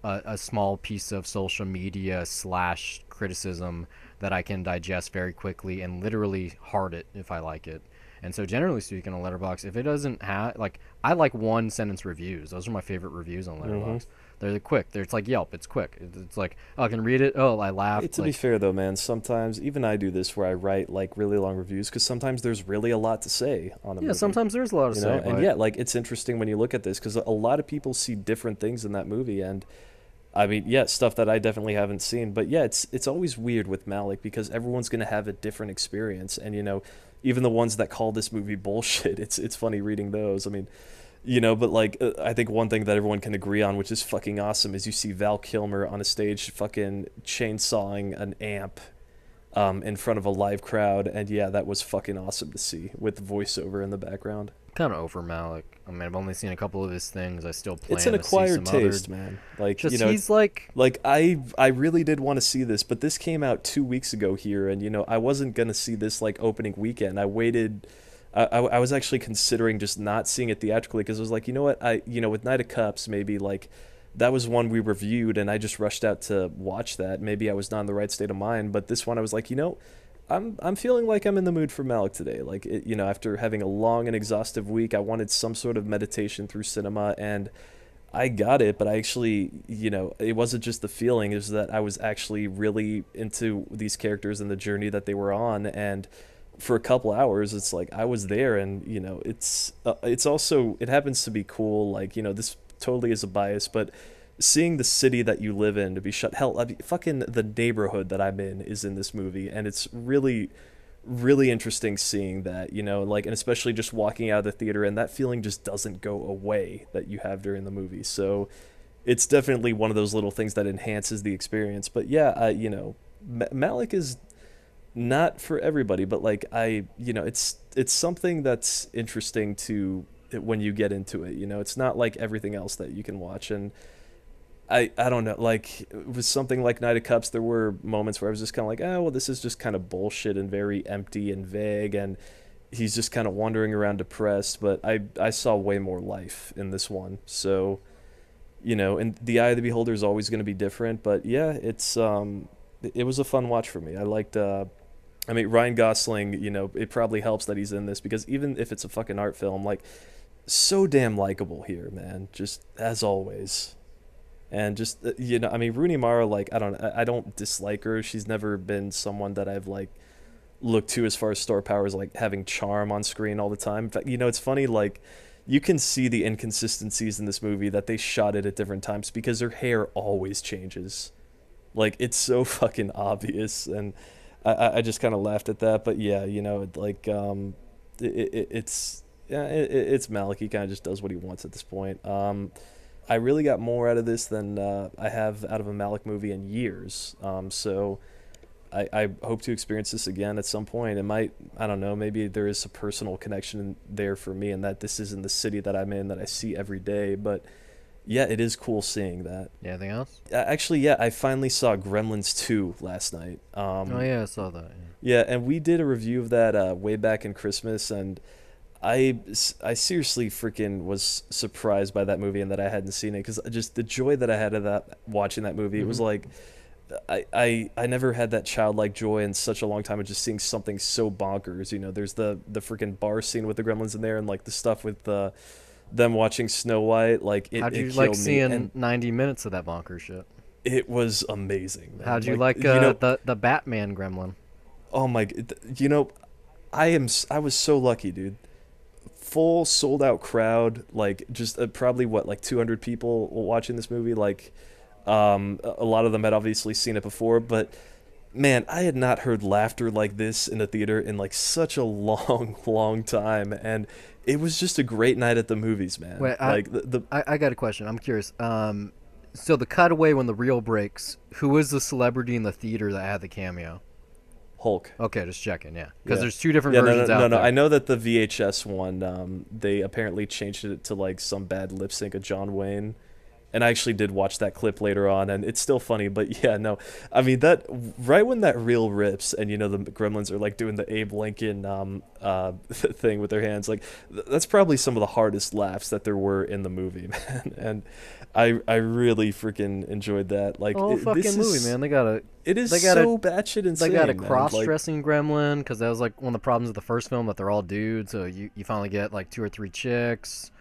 a small piece of social media / criticism that I can digest very quickly and literally heart it if I like it. And so generally speaking on Letterboxd, if it doesn't have, like, I like 1-sentence reviews. Those are my favorite reviews on Letterboxd. They're quick. It's like Yelp. It's quick. It's like, oh, I can read it. Oh, I laughed. Hey, to be fair though, man, sometimes even I do this where I write like really long reviews because sometimes there's really a lot to say on a movie. Yeah, sometimes there's a lot to say. And yeah, like it's interesting when you look at this because a lot of people see different things in that movie, and I mean, yeah, stuff that I definitely haven't seen. But yeah, it's always weird with Malick because everyone's gonna have a different experience, and even the ones that call this movie bullshit, it's funny reading those. I mean, but like I think one thing that everyone can agree on, which is fucking awesome, is you see Val Kilmer on a stage fucking chainsawing an amp in front of a live crowd, and yeah, that was fucking awesome to see with voiceover in the background. Kind of over Malick. I mean, I've only seen a couple of his things. I still plan it's an to acquired see some taste, other... man. Like just, he's like I really did want to see this, but this came out 2 weeks ago here, and I wasn't gonna see this like opening weekend. I waited. I was actually considering just not seeing it theatrically because I was like, you know what, with Knight of Cups, maybe like that was one we reviewed and I just rushed out to watch that. Maybe I was not in the right state of mind, but this one I was like, I'm feeling like I'm in the mood for Malick today. Like after having a long and exhaustive week, I wanted some sort of meditation through cinema, and I got it. But I actually, it wasn't just the feeling; it was that I was actually really into these characters and the journey that they were on, and for a couple hours it's like I was there, and it's also, it happens to be cool, like this totally is a bias, but seeing the city that you live in to be shut, hell, I mean, fucking the neighborhood that I'm in is in this movie, and it's really really interesting seeing that, like, and especially just walking out of the theater and that feeling just doesn't go away that you have during the movie. So it's definitely one of those little things that enhances the experience. But yeah, Malik is not for everybody, but like it's something that's interesting to when you get into it. It's not like everything else that you can watch. And I don't know, like with something like Knight of Cups, there were moments where I was just kind of like, oh well, this is just kind of bullshit and very empty and vague, and he's just kind of wandering around depressed. But I saw way more life in this one. So and the eye of the beholder is always going to be different. But yeah, it was a fun watch for me. I liked I mean, Ryan Gosling, it probably helps that he's in this, because even if it's a fucking art film, like, so damn likable here, man, just as always. And just, I mean, Rooney Mara, like, I don't dislike her. She's never been someone that I've, like, looked to as far as star power as, like, having charm on screen all the time. In fact, it's funny, like, you can see the inconsistencies in this movie that they shot it at different times, because her hair always changes. Like, it's so fucking obvious, and I just kind of laughed at that. But yeah, like it's Malik. He kind of just does what he wants at this point. I really got more out of this than I have out of a Malik movie in years. So I hope to experience this again at some point. It might, I don't know, maybe there is a personal connection there for me, and that this isn't the city that I'm in that I see every day. But yeah, it is cool seeing that. Anything else? Actually, yeah, I finally saw Gremlins 2 last night. Oh yeah, I saw that. Yeah, and we did a review of that way back in Christmas, and I seriously freaking was surprised by that movie and that I hadn't seen it, because just the joy that I had of that watching that movie. It was like I never had that childlike joy in such a long time of just seeing something so bonkers. There's the freaking bar scene with the Gremlins in there, and like the stuff with them watching Snow White. Like how'd you like seeing 90 minutes of that bonkers shit? It was amazing, man. How'd you like the Batman Gremlin? Oh my, I was so lucky, dude. Full sold out crowd, like just probably like 200 people watching this movie. Like a lot of them had obviously seen it before, but man, I had not heard laughter like this in a theater in like such a long time, and it was just a great night at the movies, man. Wait, like I got a question. I'm curious. So the cutaway when the reel breaks, who was the celebrity in the theater that had the cameo? Hulk. Okay, just checking, yeah. Because there's two different versions out there. No, I know that the VHS one, they apparently changed it to like some bad lip sync of John Wayne. And I actually did watch that clip later on, and it's still funny. But yeah, no, I mean, that right when that reel rips, and the Gremlins are like doing the Abe Lincoln thing with their hands, like that's probably some of the hardest laughs that there were in the movie, man. And I really freaking enjoyed that. Like, fucking movie, man. It is so batshit insane. They got a cross-dressing gremlin, because that was like one of the problems of the first film, that they're all dudes. So you finally get like 2 or 3 chicks.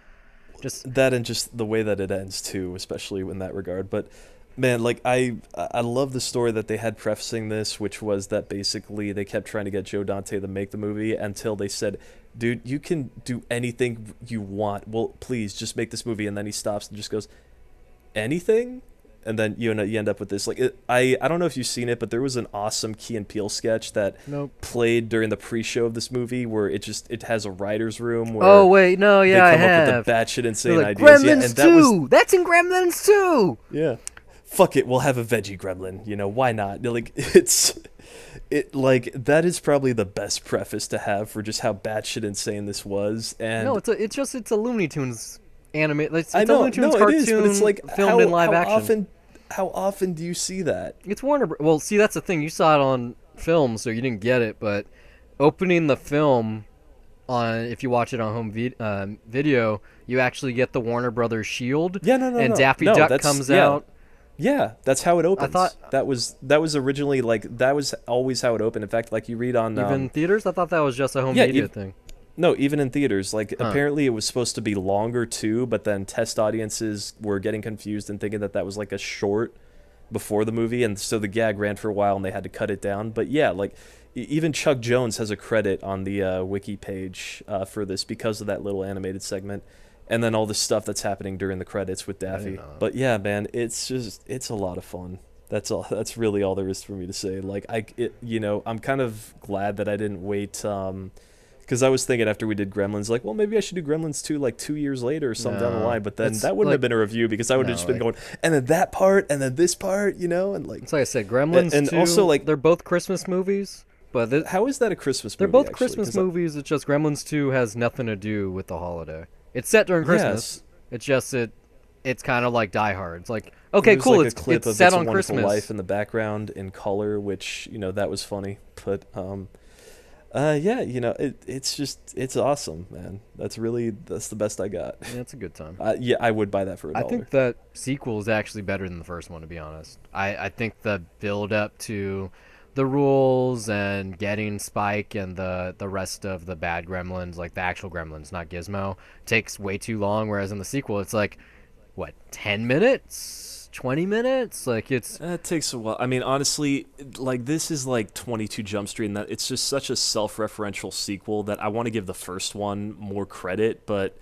Just that, and just the way that it ends too, especially in that regard. But man, like I love the story that they had prefacing this, which was that basically they kept trying to get Joe Dante to make the movie until they said, dude, you can do anything you want. Well, please just make this movie. And then he stops and just goes, anything? And then you end up with this. Like I don't know if you've seen it, but there was an awesome Key and Peele sketch that played during the pre-show of this movie, where it has a writer's room where they come up with the batshit insane like, ideas. Gremlins 2! That's in Gremlins 2! Yeah. Fuck it, we'll have a veggie gremlin. Why not? Like that is probably the best preface to have for just how batshit insane this was. And no, it's a Looney Tunes anime. It's I know, a Looney Tunes no, cartoon, it is, but it's like filmed in live action. How often do you see that? It's Warner. Well, see, that's the thing. You saw it on film, so you didn't get it. But opening the film if you watch it on home video, you actually get the Warner Brothers shield. Yeah, no. And Daffy Duck comes out. Yeah, that's how it opens. I thought that was originally that was always how it opened. In fact, like you read on even theaters. I thought that was just a home video thing. No, even in theaters. Like, apparently it was supposed to be longer, too, but then test audiences were getting confused and thinking that was, like, a short before the movie, and so the gag ran for a while, and they had to cut it down. But, yeah, like, even Chuck Jones has a credit on the wiki page for this because of that little animated segment, and then all the stuff that's happening during the credits with Daffy. But, yeah, man, it's a lot of fun. That's all. That's really all there is for me to say. Like, I'm kind of glad that I didn't wait... Because I was thinking after we did Gremlins, like, well, maybe I should do Gremlins 2 like 2 years later or something down the line. But then that wouldn't have been a review because I would have just been going, and then that part, and then this part, and like. It's like I said, Gremlins and 2, also like they're both Christmas movies. But how is that a Christmas movie? They're both actually? Christmas movies. It's just Gremlins 2 has nothing to do with the holiday. It's set during Christmas. Yes. It's just it's kind of like Die Hard. It's like, okay, cool. Like a clip it's set It's on a Christmas. Life in the background in color, which that was funny. But yeah, it's awesome, man. That's the best I got. Yeah, it's a good time. Yeah, I would buy that for $1. I think that sequel is actually better than the first one, to be honest. I think the build up to the rules and getting Spike and the rest of the bad Gremlins, like the actual Gremlins, not Gizmo, takes way too long. Whereas in the sequel, it's like, what, 10 minutes, 20 minutes? Like it takes a while. I mean, honestly, like this is like 22 Jump Street, and that it's just such a self-referential sequel that I want to give the first one more credit, but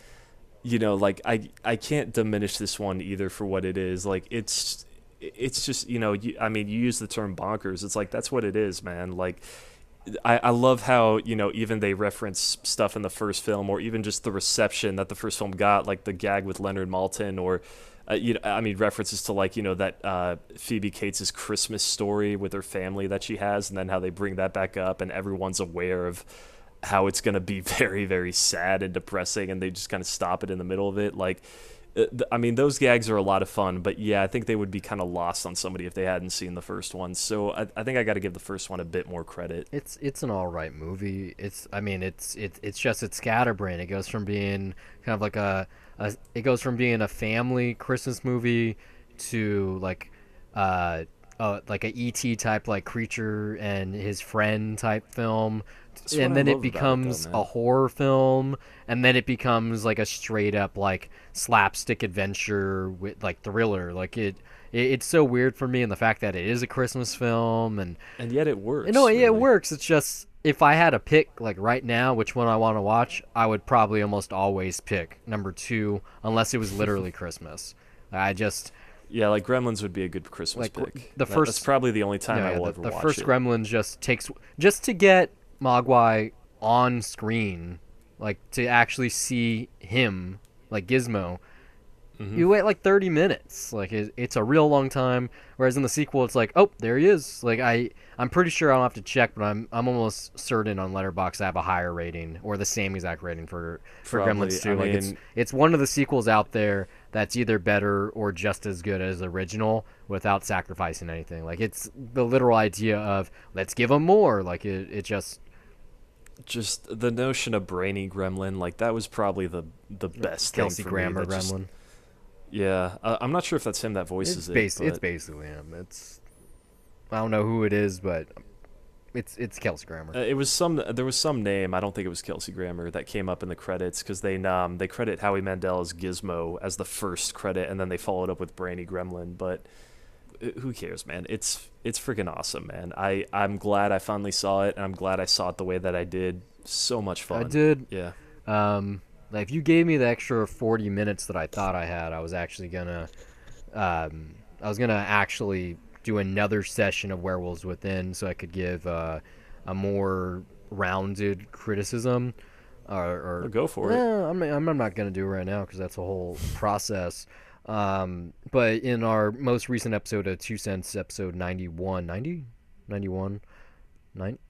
like I can't diminish this one either for what it is. Like it's just, you use the term bonkers. It's like, that's what it is, man. Like, I love how, even they reference stuff in the first film, or even just the reception that the first film got, like the gag with Leonard Maltin, or, references to like, that Phoebe Cates' Christmas story with her family that she has, and then how they bring that back up, and everyone's aware of how it's going to be very, very sad and depressing, and they just kind of stop it in the middle of it. Like, those gags are a lot of fun, but yeah, I think they would be kind of lost on somebody if they hadn't seen the first one. So I think I got to give the first one a bit more credit. It's an all right movie. It's just it's scatterbrained. It goes from being kind of like a family Christmas movie to like a E.T. type like creature and his friend type film. And then it becomes a horror film, and then it becomes like a straight up like slapstick adventure with like thriller. Like it's so weird for me, and the fact that it is a Christmas film, and yet it works. No, yeah, it works. It's just, if I had to pick like right now which one I want to watch, I would probably almost always pick number 2, unless it was literally Christmas. Yeah, like Gremlins would be a good Christmas pick. That's probably the only time I will ever watch it. The first Gremlins just to get Mogwai on screen, like to actually see him, like Gizmo, you wait like 30 minutes. Like it's a real long time. Whereas in the sequel, it's like, oh, there he is. Like I'm pretty sure I'll have to check, but I'm almost certain on Letterboxd I have a higher rating or the same exact rating for Gremlins 2. Like it's one of the sequels out there that's either better or just as good as the original without sacrificing anything. Like it's the literal idea of let's give him more. Like it just the notion of brainy gremlin, like that was probably the best Kelsey thing for Grammer me. Gremlin. Yeah, I'm not sure if that's him that voices it. It's basically him. I don't know who it is, but it's Kelsey Grammer. There was some name, I don't think it was Kelsey Grammer, that came up in the credits because they credit Howie Mandel as Gizmo as the first credit, and then they followed up with Brainy Gremlin. But who cares, man? It's freaking awesome, man. I'm glad I finally saw it, and I'm glad I saw it the way that I did. So much fun. I did. Yeah. Like if you gave me the extra 40 minutes that I thought I had, I was actually gonna actually do another session of Werewolves Within, so I could give a more rounded criticism. Or go for it. I'm not gonna do it right now because that's a whole process. But in our most recent episode of 2 Cents, episode 91,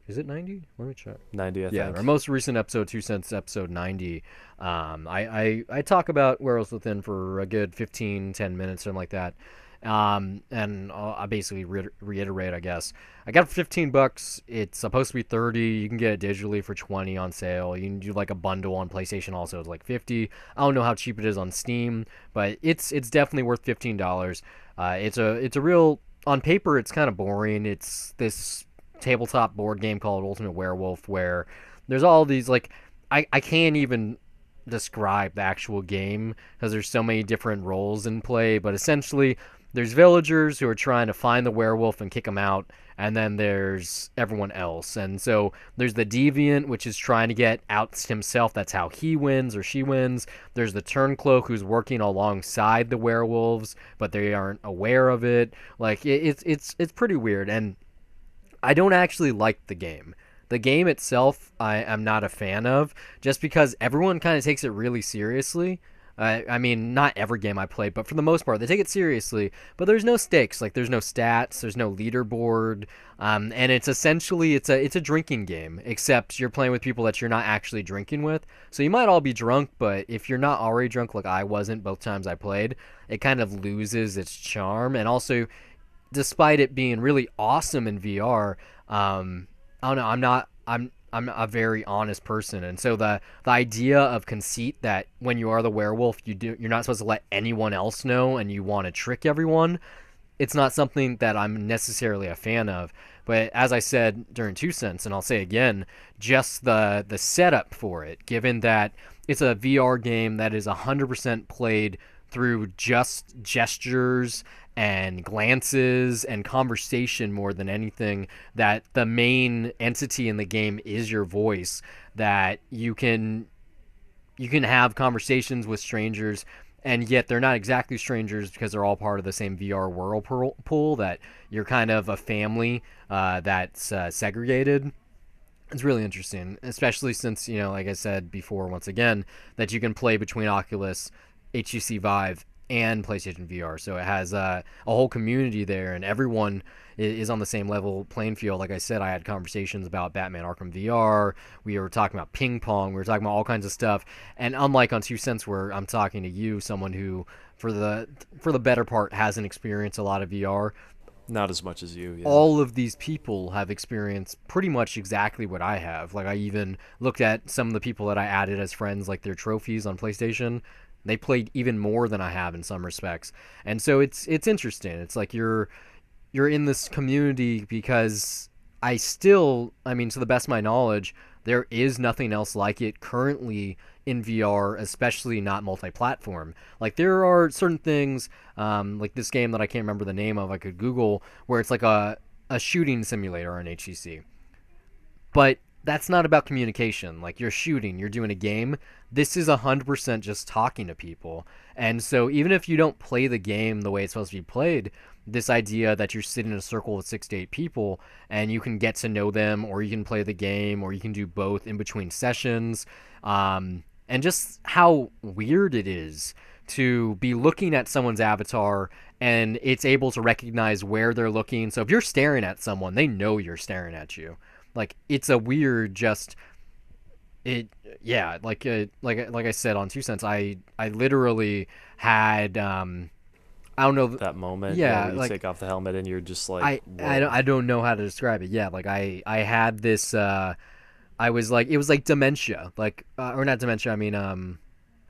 is it 90? Let me check. 90, I think. Yeah, our most recent episode, 2 Cents, episode 90. I talk about Werewolves Within for a good 10 minutes, something like that. And I basically reiterate, I guess. I got it for $15. It's supposed to be 30. You can get it digitally for 20 on sale. You can do like a bundle on PlayStation also. It's like 50. I don't know how cheap it is on Steam, but it's definitely worth $15. It's a real, on paper it's kind of boring. It's this tabletop board game called Ultimate Werewolf where there's all these like I can't even describe the actual game because there's so many different roles in play, but essentially there's villagers who are trying to find the werewolf and kick him out, and then there's everyone else. And so there's the deviant, which is trying to get out himself. That's how he wins or she wins. There's the turncloak who's working alongside the werewolves, but they aren't aware of it. Like it's pretty weird, and I don't actually like the game. The game itself, I am not a fan of, just because everyone kind of takes it really seriously. I mean, not every game I played, but for the most part, they take it seriously. But there's no stakes, like there's no stats, there's no leaderboard, and it's essentially it's a drinking game, except you're playing with people that you're not actually drinking with. So you might all be drunk, but if you're not already drunk, like I wasn't both times I played, it kind of loses its charm. And also, despite it being really awesome in VR, I don't know. I'm a very honest person, and so the idea of conceit that when you are the werewolf, you're not supposed to let anyone else know, and you want to trick everyone. It's not something that I'm necessarily a fan of. But as I said during Two Cents, and I'll say again, just the setup for it, given that it's a VR game that is 100% played through just gestures and glances and conversation more than anything, that the main entity in the game is your voice, that you can have conversations with strangers, and yet they're not exactly strangers because they're all part of the same VR whirlpool, that you're kind of a family that's segregated. It's really interesting, especially since, like I said before, once again, that you can play between Oculus, HTC Vive, and PlayStation VR. So it has a whole community there, and everyone is on the same level playing field. Like I said, I had conversations about Batman Arkham VR. We were talking about ping pong. We were talking about all kinds of stuff. And unlike on Two Cents, where I'm talking to you, someone who, for the better part, hasn't experienced a lot of VR, not as much as you. Yeah. All of these people have experienced pretty much exactly what I have. Like, I even looked at some of the people that I added as friends, like their trophies on PlayStation. They played even more than I have in some respects. And so it's interesting. It's like you're in this community because I mean, to the best of my knowledge, there is nothing else like it currently in VR, especially not multi-platform. Like, there are certain things, like this game that I can't remember the name of, I could Google, where it's like a shooting simulator on HTC. But that's not about communication. Like, you're shooting, you're doing a game. This is 100% just talking to people. And so even if you don't play the game the way it's supposed to be played, this idea that you're sitting in a circle with 6 to 8 people and you can get to know them, or you can play the game, or you can do both in between sessions, and just how weird it is to be looking at someone's avatar and it's able to recognize where they're looking. So if you're staring at someone, they know you're staring at you. Like, it's a weird, like I said on Two Cents, I literally had, I don't know, that moment, yeah, you like, take off the helmet and you're just like, I don't know how to describe it. Yeah, like I had this, I was like, it was like dementia, like, or not dementia, I mean,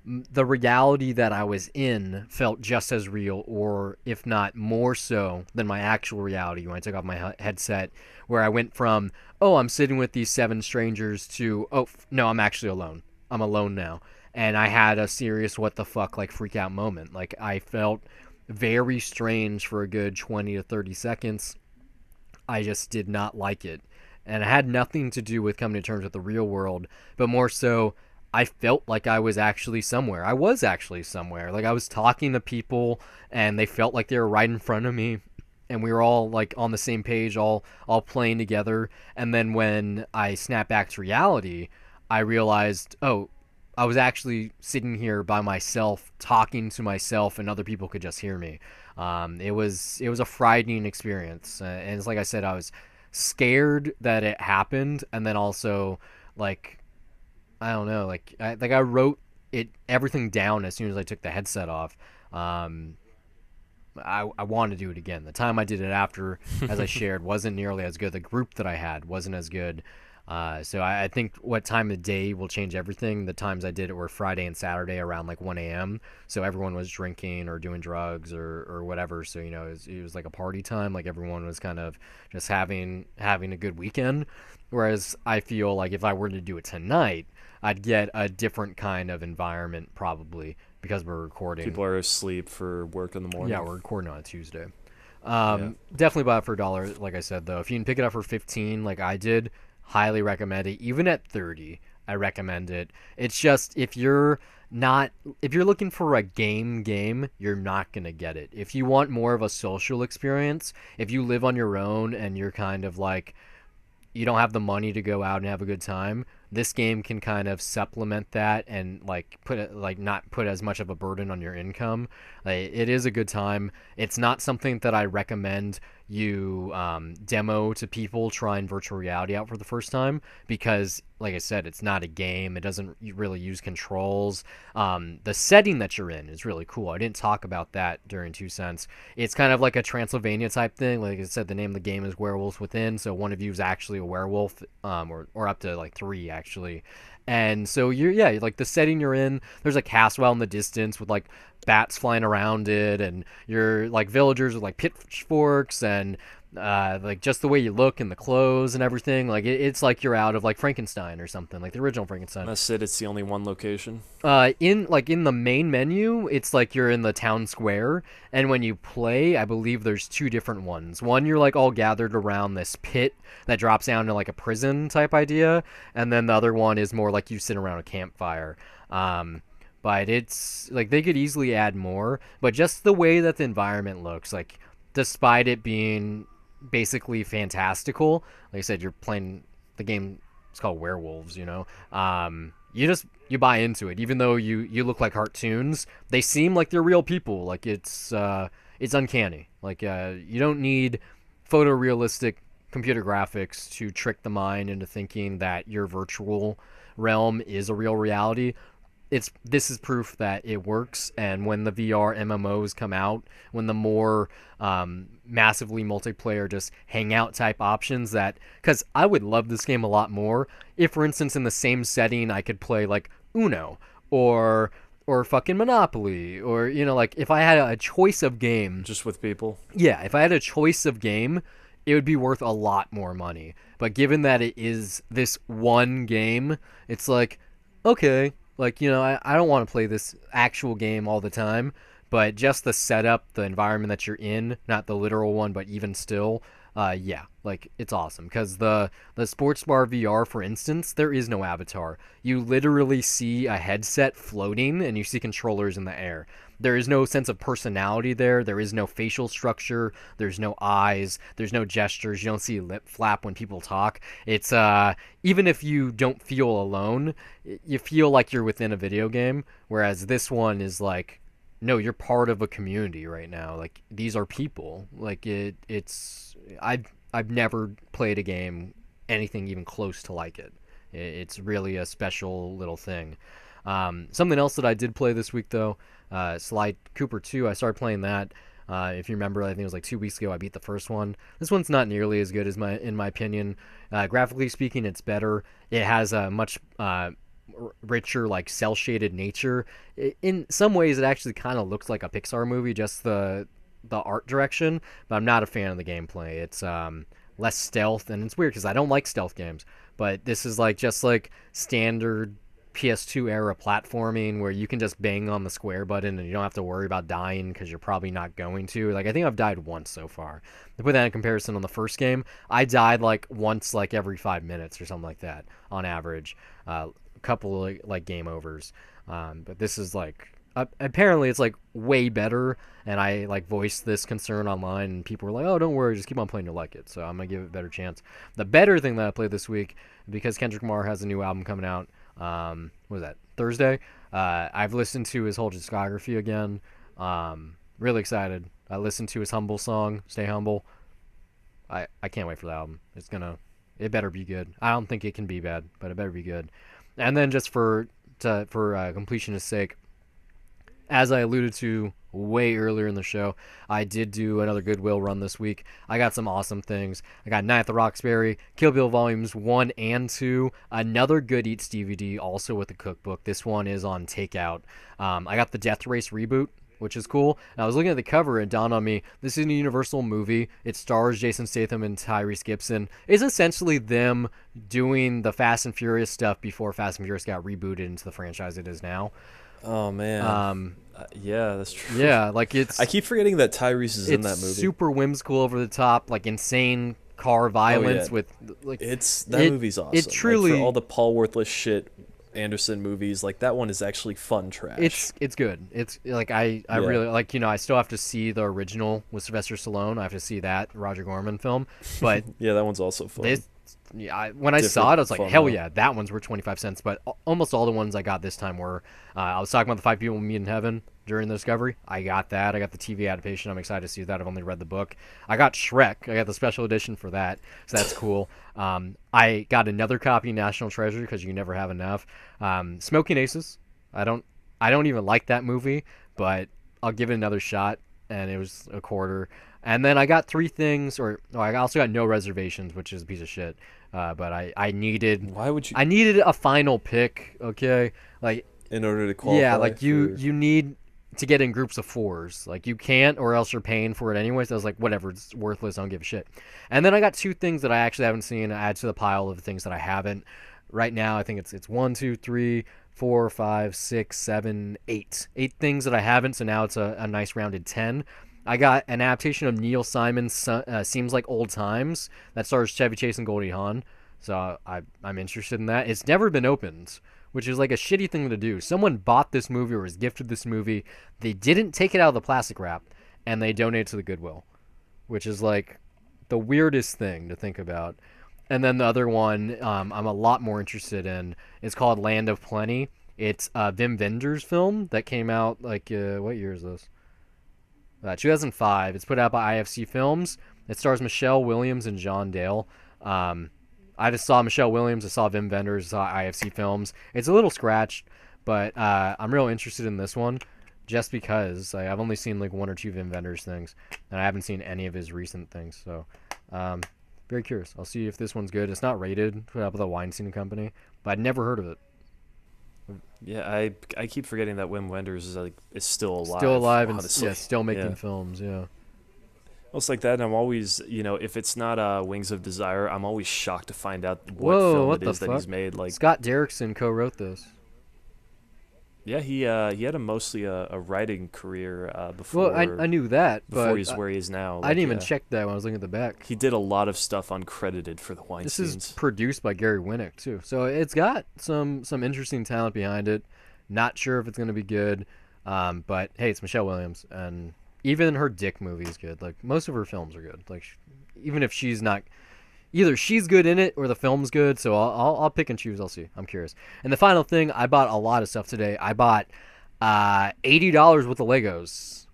the reality that I was in felt just as real, or if not more so than my actual reality when I took off my headset, where I went from, oh, I'm sitting with these 7 strangers, to, oh, no, I'm actually alone. I'm alone now. And I had a serious what the fuck, like, freak out moment. Like, I felt very strange for a good 20 to 30 seconds. I just did not like it. And it had nothing to do with coming to terms with the real world, but more so, I felt like I was actually somewhere. I was actually somewhere. Like, I was talking to people, and they felt like they were right in front of me, and we were all, like, on the same page, all playing together. And then when I snapped back to reality, I realized, oh, I was actually sitting here by myself, talking to myself, and other people could just hear me. It was a frightening experience, and it's like I said, I was scared that it happened, and then also, like, I don't know, like I wrote everything down as soon as I took the headset off. I want to do it again. The time I did it after, as I shared, wasn't nearly as good. The group that I had wasn't as good. So I think what time of day will change everything. The times I did it were Friday and Saturday around like 1 a.m. So everyone was drinking or doing drugs or whatever. So, it was like a party time. Like, everyone was kind of just having a good weekend. Whereas I feel like if I were to do it tonight, I'd get a different kind of environment, probably, because we're recording. People are asleep for work in the morning. Yeah, we're recording on a Tuesday. Definitely buy it for $1, like I said, though. If you can pick it up for $15, like I did, highly recommend it. Even at $30, I recommend it. It's just, if you're looking for a game, you're not going to get it. If you want more of a social experience, if you live on your own and you're kind of like you don't have the money to go out and have a good time, this game can kind of supplement that and like not put as much of a burden on your income. It is a good time. It's not something that I recommend you demo to people trying virtual reality out for the first time, because like I said, it's not a game. It doesn't really use controls. The setting that you're in is really cool. I didn't talk about that during 2 Cents. It's kind of like a Transylvania type thing. Like I said, the name of the game is Werewolves Within, so one of you is actually a werewolf, or up to like 3 actually. And so like the setting you're in, there's a castle out in the distance with like bats flying around it, and you're like villagers with like pitchforks, and like just the way you look and the clothes and everything, like it's like you're out of like Frankenstein or something, like the original Frankenstein. That's it. It's the only one location. In the main menu, it's like you're in the town square, and when you play, I believe there's 2 different ones. One, you're like all gathered around this pit that drops down to like a prison type idea, and then the other one is more like you sit around a campfire. But it's like they could easily add more, but just the way that the environment looks, like despite it being basically fantastical, like I said, you're playing the game. It's called Werewolves, you know. You buy into it, even though you look like cartoons. They seem like they're real people. Like it's uncanny. Like you don't need photorealistic computer graphics to trick the mind into thinking that your virtual realm is a real reality. This is proof that it works, and when the VR MMOs come out, when the more massively multiplayer just hangout type options, that because I would love this game a lot more if, for instance, in the same setting I could play like Uno or fucking Monopoly, or like if I had a choice of game just with people. Yeah, if I had a choice of game, it would be worth a lot more money. But given that it is this one game, it's like, okay. Like, I don't want to play this actual game all the time, but just the setup, the environment that you're in, not the literal one, but even still, yeah, like, it's awesome. Because the Sports Bar VR, for instance, there is no avatar. You literally see a headset floating, and you see controllers in the air. There is no sense of personality there. There is no facial structure. There's no eyes. There's no gestures. You don't see lip flap when people talk. It's even if you don't feel alone, you feel like you're within a video game. Whereas this one is like, no, you're part of a community right now. Like, these are people. Like it's I've never played a game anything even close to like it. It's really a special little thing. Something else that I did play this week though. Sly Cooper 2, I started playing that. If you remember, I think it was like 2 weeks ago I beat the first one. This one's not nearly as good as in my opinion. Graphically speaking, it's better. It has a much richer, like cel-shaded nature. In some ways, it actually kind of looks like a Pixar movie, just the art direction. But I'm not a fan of the gameplay. It's less stealth, and it's weird because I don't like stealth games. But this is like just like standard PS2 era platforming where you can just bang on the square button and you don't have to worry about dying because you're probably not going to. Like, I think I've died once so far. To put that in comparison, on the first game, I died like once like every 5 minutes or something like that on average. A couple of like game overs. But this is like apparently it's like way better, and I like voiced this concern online and people were like, oh, don't worry, just keep on playing, you'll like it. So I'm gonna give it a better chance. The better thing that I played this week, because Kendrick Lamar has a new album coming out, what was that, Thursday? I've listened to his whole discography again. Really excited. I listened to his Humble song, Stay Humble. I can't wait for the album. It better be good. I don't think it can be bad, but it better be good. And then just for completionist sake, as I alluded to way earlier in the show, I did do another Goodwill run this week. I got some awesome things. I got Night at the Roxbury, Kill Bill Volumes 1 and 2, another Good Eats DVD, also with the cookbook. This one is on takeout. I got the Death Race reboot, which is cool. And I was looking at the cover and it dawned on me, this is a Universal movie. It stars Jason Statham and Tyrese Gibson. It's essentially them doing the Fast and Furious stuff before Fast and Furious got rebooted into the franchise it is now. Oh man. Yeah, that's true. Yeah, like I keep forgetting that Tyrese is in that movie. It's super whimsical, over the top, like insane car violence with like movie's awesome. It truly, like, for all the Paul Worthless shit Anderson movies, like that one is actually fun trash. It's good. It's like I really like, I still have to see the original with Sylvester Stallone. I have to see that Roger Corman film, but yeah, that one's also fun. Yeah, when I saw it, I was like, hell yeah, that one's worth 25 cents. But almost all the ones I got this time were, I was talking about the 5 People We Meet in Heaven during the Discovery. I got that. I got the TV adaptation. I'm excited to see that. I've only read the book. I got Shrek. I got the special edition for that, so that's cool. I got another copy of National Treasure because you can never have enough. Smoking Aces. I don't even like that movie, but I'll give it another shot. And it was a quarter. And then I got 3 things, I also got No Reservations, which is a piece of shit. But I needed. Why would you? I needed a final pick. Okay, like in order to qualify. Yeah, like you need to get in groups of 4s. Like you can't, or else you're paying for it anyway. So I was like, whatever, it's worthless. I don't give a shit. And then I got 2 things that I actually haven't seen. Add to the pile of things that I haven't. Right now, I think it's 1, 2, 3, 4, 5, 6, 7, 8. 8 things that I haven't. So now it's a nice rounded 10. I got an adaptation of Neil Simon's Seems Like Old Times that stars Chevy Chase and Goldie Hawn. So I'm interested in that. It's never been opened, which is like a shitty thing to do. Someone bought this movie or was gifted this movie. They didn't take it out of the plastic wrap, and they donated to the Goodwill, which is like the weirdest thing to think about. And then the other one I'm a lot more interested in is called Land of Plenty. It's a Wim Wenders film that came out like, what year is this? 2005. It's put out by IFC Films. It stars Michelle Williams and John Dale. I just saw Michelle Williams. I saw Wim Wenders. I saw IFC Films. It's a little scratched, but I'm real interested in this one just because I've only seen like 1 or 2 Wim Wenders things, and I haven't seen any of his recent things. So very curious. I'll see if this one's good. It's not rated. Put out by the Weinstein Company, but I'd never heard of it. Yeah, I keep forgetting that Wim Wenders is still alive. Still alive and honestly. still making films. Yeah. Well, it's like that, and I'm always, if it's not Wings of Desire, I'm always shocked to find out what film it is that he's made. Like Scott Derrickson co-wrote this. Yeah, he had mostly a writing career before. Well, I knew that, but before he's where he is now. I didn't even check that when I was looking at the back. He did a lot of stuff uncredited for the Weinsteins. This is produced by Gary Winnick too, so it's got some interesting talent behind it. Not sure if it's gonna be good, but hey, it's Michelle Williams, and even her Dick movie is good. Like most of her films are good. Like even if she's not. Either she's good in it or the film's good, so I'll pick and choose. I'll see. I'm curious. And the final thing, I bought a lot of stuff today. I bought $80 worth of Legos.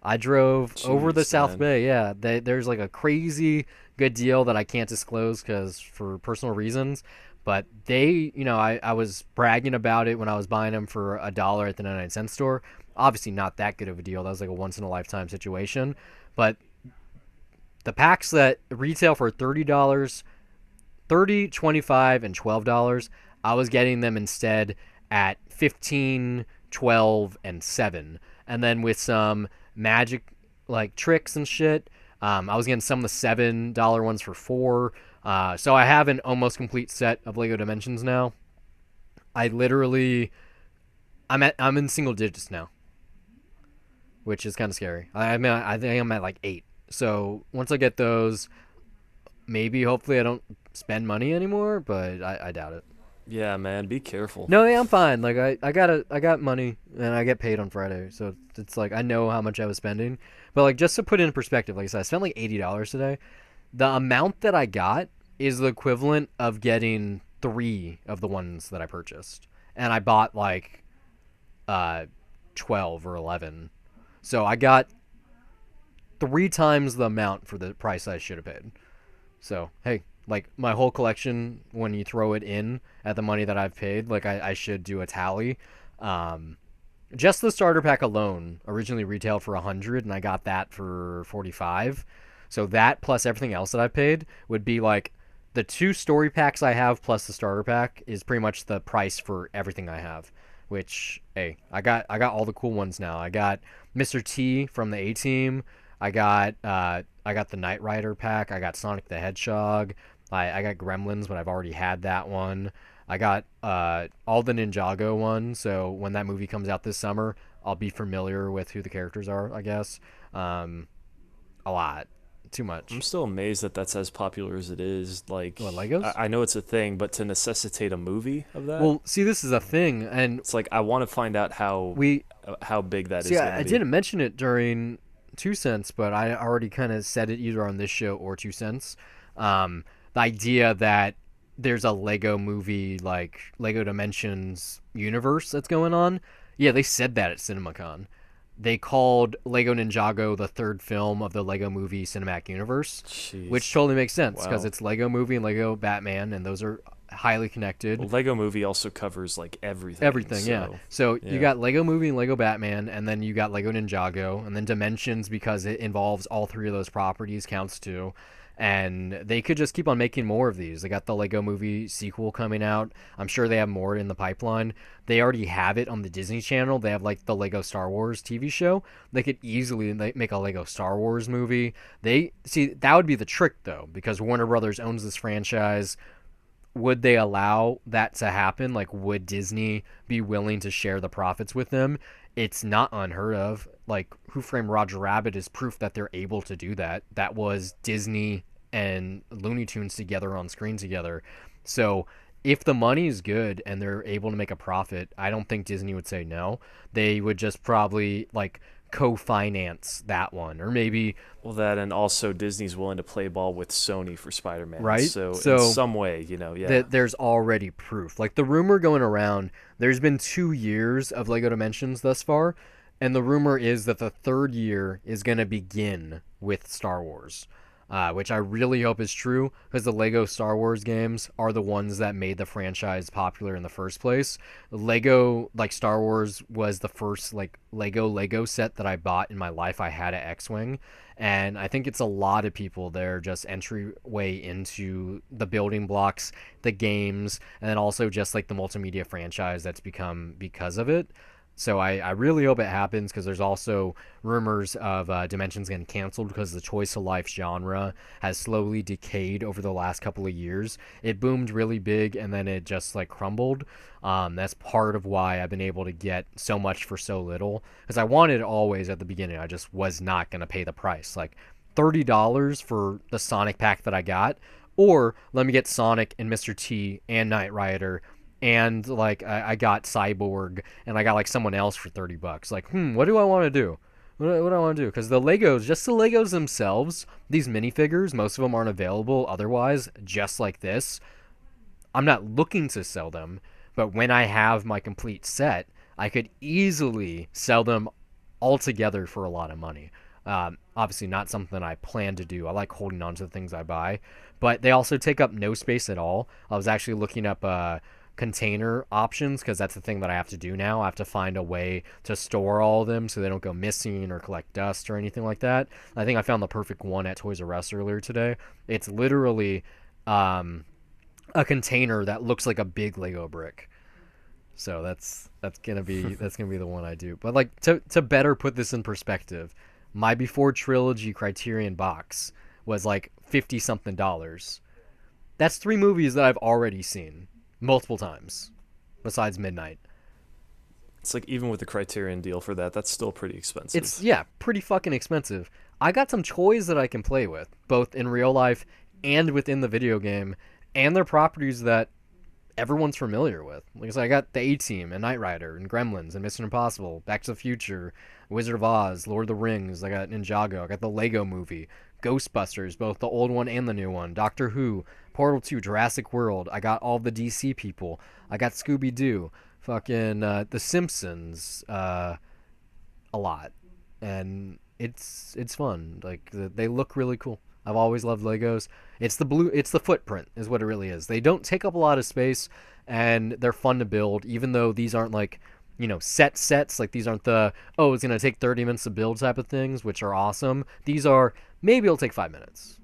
I drove over the South Bay. Yeah, there's like a crazy good deal that I can't disclose because for personal reasons. But they, I was bragging about it when I was buying them for $1 at the 99-cent store. Obviously not that good of a deal. That was like a once-in-a-lifetime situation. But the packs that retail for $30, $30, $25, and $12, I was getting them instead at $15, $12, and $7. And then with some magic like tricks and shit, I was getting some of the $7 ones for $4. So I have an almost complete set of Lego Dimensions now. I'm in single digits now, which is kind of scary. I think I'm at like 8. So once I get those, hopefully I don't spend money anymore, but I doubt it. Yeah, man, be careful. No, yeah, I'm fine. Like I got money and I get paid on Friday, so it's like I know how much I was spending. But like just to put it in perspective, like I said, I spent like $80 today. The amount that I got is the equivalent of getting 3 of the ones that I purchased, and I bought like 12 or 11. So I got 3 times the amount for the price I should have paid. So, hey, like my whole collection, when you throw it in at the money that I've paid, like I should do a tally. Just the starter pack alone originally retailed for $100, and I got that for $45. So that plus everything else that I paid would be like the 2 story packs I have plus the starter pack is pretty much the price for everything I have. Which, hey, I got all the cool ones now. I got Mr. T from the A-Team. I got the Knight Rider pack. I got Sonic the Hedgehog. I got Gremlins, but I've already had that one. I got all the Ninjago ones, so when that movie comes out this summer, I'll be familiar with who the characters are, I guess. A lot. Too much. I'm still amazed that that's as popular as it is. Like, what, Legos? I know it's a thing, but to necessitate a movie of that? Well, see, this is a thing, and it's like I want to find out how big that is. I didn't mention it during 2 cents, but I already kind of said it either on this show or 2 cents. the idea that there's a Lego movie, like Lego Dimensions universe that's going on. Yeah, they said that at CinemaCon. They called Lego Ninjago the third film of the Lego Movie cinematic universe, which Jeez. totally makes sense because Wow. it's Lego Movie and Lego Batman, and those are highly connected. Well, Lego Movie also covers like everything. Everything, yeah. So So you yeah. got Lego Movie and Lego Batman, and then you got Lego Ninjago, and then Dimensions because it involves all three of those properties counts too. And they could just keep on making more of these. They got the Lego Movie sequel coming out. I'm sure they have more in the pipeline. They already have it on the Disney Channel. They have like the Lego Star Wars TV show. They could easily make a Lego Star Wars movie. They see that would be the trick though, because Warner Brothers owns this franchise. Would they allow that to happen? Like, would Disney be willing to share the profits with them? It's not unheard of. Like, Who Framed Roger Rabbit is proof that they're able to do that. That was Disney and Looney Tunes together on screen together. So, if the money is good and they're able to make a profit, I don't think Disney would say no. They would just probably, like, co-finance that one, or maybe Well, that and also Disney's willing to play ball with Sony for Spider-Man. right. So in So some way, yeah. that there's already proof. Like the rumor going around, there's been 2 years of Lego Dimensions thus far, and the rumor is that the third year is going to begin with Star Wars, which I really hope is true because the Lego Star Wars games are the ones that made the franchise popular in the first place. Lego, like Star Wars, was the first like Lego set that I bought in my life. I had an X-wing, and I think it's a lot of people they're just entryway into the building blocks, the games, and then also just like the multimedia franchise that's become because of it. So I really hope it happens because there's also rumors of Dimensions getting canceled because the choice of life genre has slowly decayed over the last couple of years. It boomed really big and then it just like crumbled. That's part of why I've been able to get so much for so little because I wanted it always at the beginning. I just was not going to pay the price. Like $30 for the Sonic pack that I got, or let me get Sonic and Mr. T and Knight Rider and like I got Cyborg and I got like someone else for $30. Like, what do I want to do? What do I want to do? Because the Legos, just the Legos themselves, these minifigures, most of them aren't available otherwise. Just like this, I'm not looking to sell them, but when I have my complete set, I could easily sell them all together for a lot of money. Obviously, not something I plan to do. I like holding on to the things I buy, but they also take up no space at all. I was actually looking up container options because that's the thing that I have to do now. I have to find a way to store all of them so they don't go missing or collect dust or anything like that. I think I found the perfect one at Toys R Us earlier today. It's literally a container that looks like a big Lego brick. So that's gonna be the one I do. But like to better put this in perspective, my Before Trilogy Criterion box was like 50 something dollars. That's three movies that I've already seen multiple times, besides Midnight. It's like even with the Criterion deal for that, that's still pretty expensive. It's pretty fucking expensive. I got some toys that I can play with, both in real life and within the video game, and they're properties that everyone's familiar with. Like I said, I got the A-Team and Knight Rider and Gremlins and Mission Impossible, Back to the Future, Wizard of Oz, Lord of the Rings. I got Ninjago. I got the Lego Movie, Ghostbusters, both the old one and the new one, Doctor Who, Portal 2, Jurassic World. I got all the DC people. I got Scooby-Doo, fucking The Simpsons, a lot. And it's fun. Like they look really cool. I've always loved Legos. It's the footprint is what it really is. They don't take up a lot of space and they're fun to build even though these aren't like, sets. Like these aren't the it's going to take 30 minutes to build type of things, which are awesome. These are maybe it'll take 5 minutes,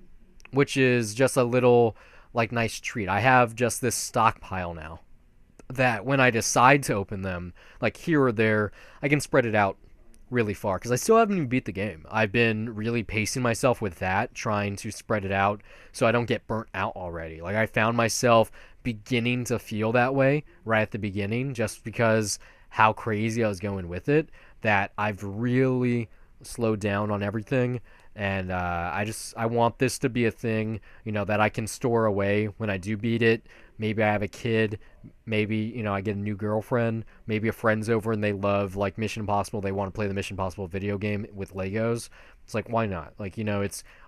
which is just a little like nice treat. I have just this stockpile now that when I decide to open them, like here or there, I can spread it out really far because I still haven't even beat the game. I've been really pacing myself with that, trying to spread it out so I don't get burnt out already. Like I found myself beginning to feel that way right at the beginning just because how crazy I was going with it, that I've really slowed down on everything. And I want this to be a thing, that I can store away when I do beat it. Maybe I have a kid. Maybe, I get a new girlfriend. Maybe a friend's over and they love like Mission Impossible. They want to play the Mission Impossible video game with Legos. It's like, why not? Like,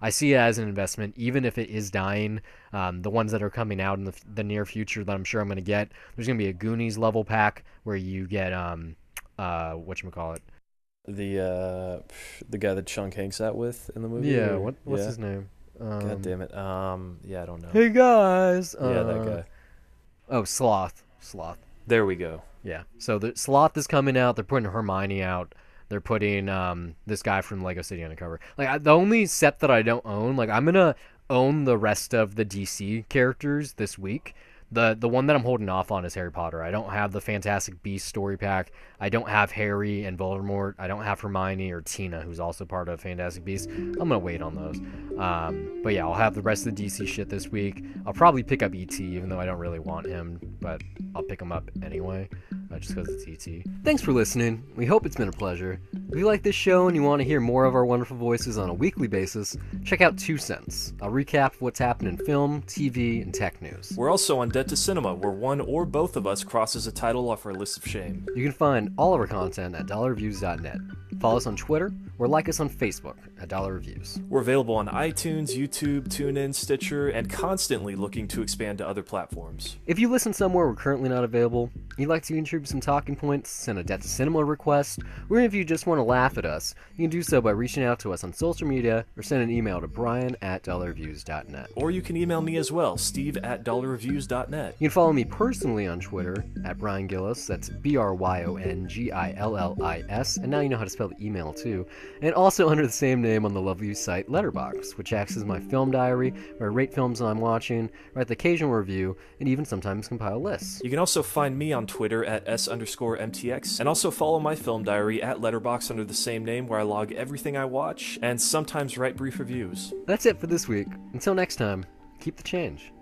I see it as an investment, even if it is dying. The ones that are coming out in the near future that I'm sure I'm going to get, there's going to be a Goonies level pack where you get, whatchamacallit? The guy that Chung hangs out with in the movie? Yeah, what's his name? God damn it. Yeah, I don't know. Hey, guys! Yeah, that guy. Oh, Sloth. There we go. Yeah, so the Sloth is coming out. They're putting Hermione out. They're putting this guy from Lego City on the cover. Like, the only set that I don't own, like, I'm gonna own the rest of the DC characters this week. The one that I'm holding off on is Harry Potter. I don't have the Fantastic Beasts story pack. I don't have Harry and Voldemort. I don't have Hermione or Tina, who's also part of Fantastic Beasts. I'm gonna wait on those. But yeah, I'll have the rest of the DC shit this week. I'll probably pick up ET, even though I don't really want him, but I'll pick him up anyway, just because it's ET. Thanks for listening. We hope it's been a pleasure. If you like this show and you want to hear more of our wonderful voices on a weekly basis, check out 2 Cents. I'll recap what's happened in film, TV, and tech news. We're also on Dead to Cinema, where one or both of us crosses a title off our list of shame. You can find all of our content at dollarreviews.net. Follow us on Twitter or like us on Facebook at Dollar Reviews. We're available on iTunes, YouTube, TuneIn, Stitcher, and constantly looking to expand to other platforms. If you listen somewhere we're currently not available, you'd like to contribute some talking points, send a Debt to Cinema request, or if you just want to laugh at us, you can do so by reaching out to us on social media or send an email to brian@dollarreviews.net. Or you can email me as well, steve@dollarreviews.net. You can follow me personally on Twitter at Brian Gillis, that's BRYONGILLIS, and now you know how to spell the email too, and also under the same name on the lovely site Letterboxd, which acts as my film diary, where I rate films I'm watching, write the occasional review, and even sometimes compile lists. You can also find me on Twitter at S_MTX, and also follow my film diary at Letterboxd under the same name, where I log everything I watch, and sometimes write brief reviews. That's it for this week. Until next time, keep the change.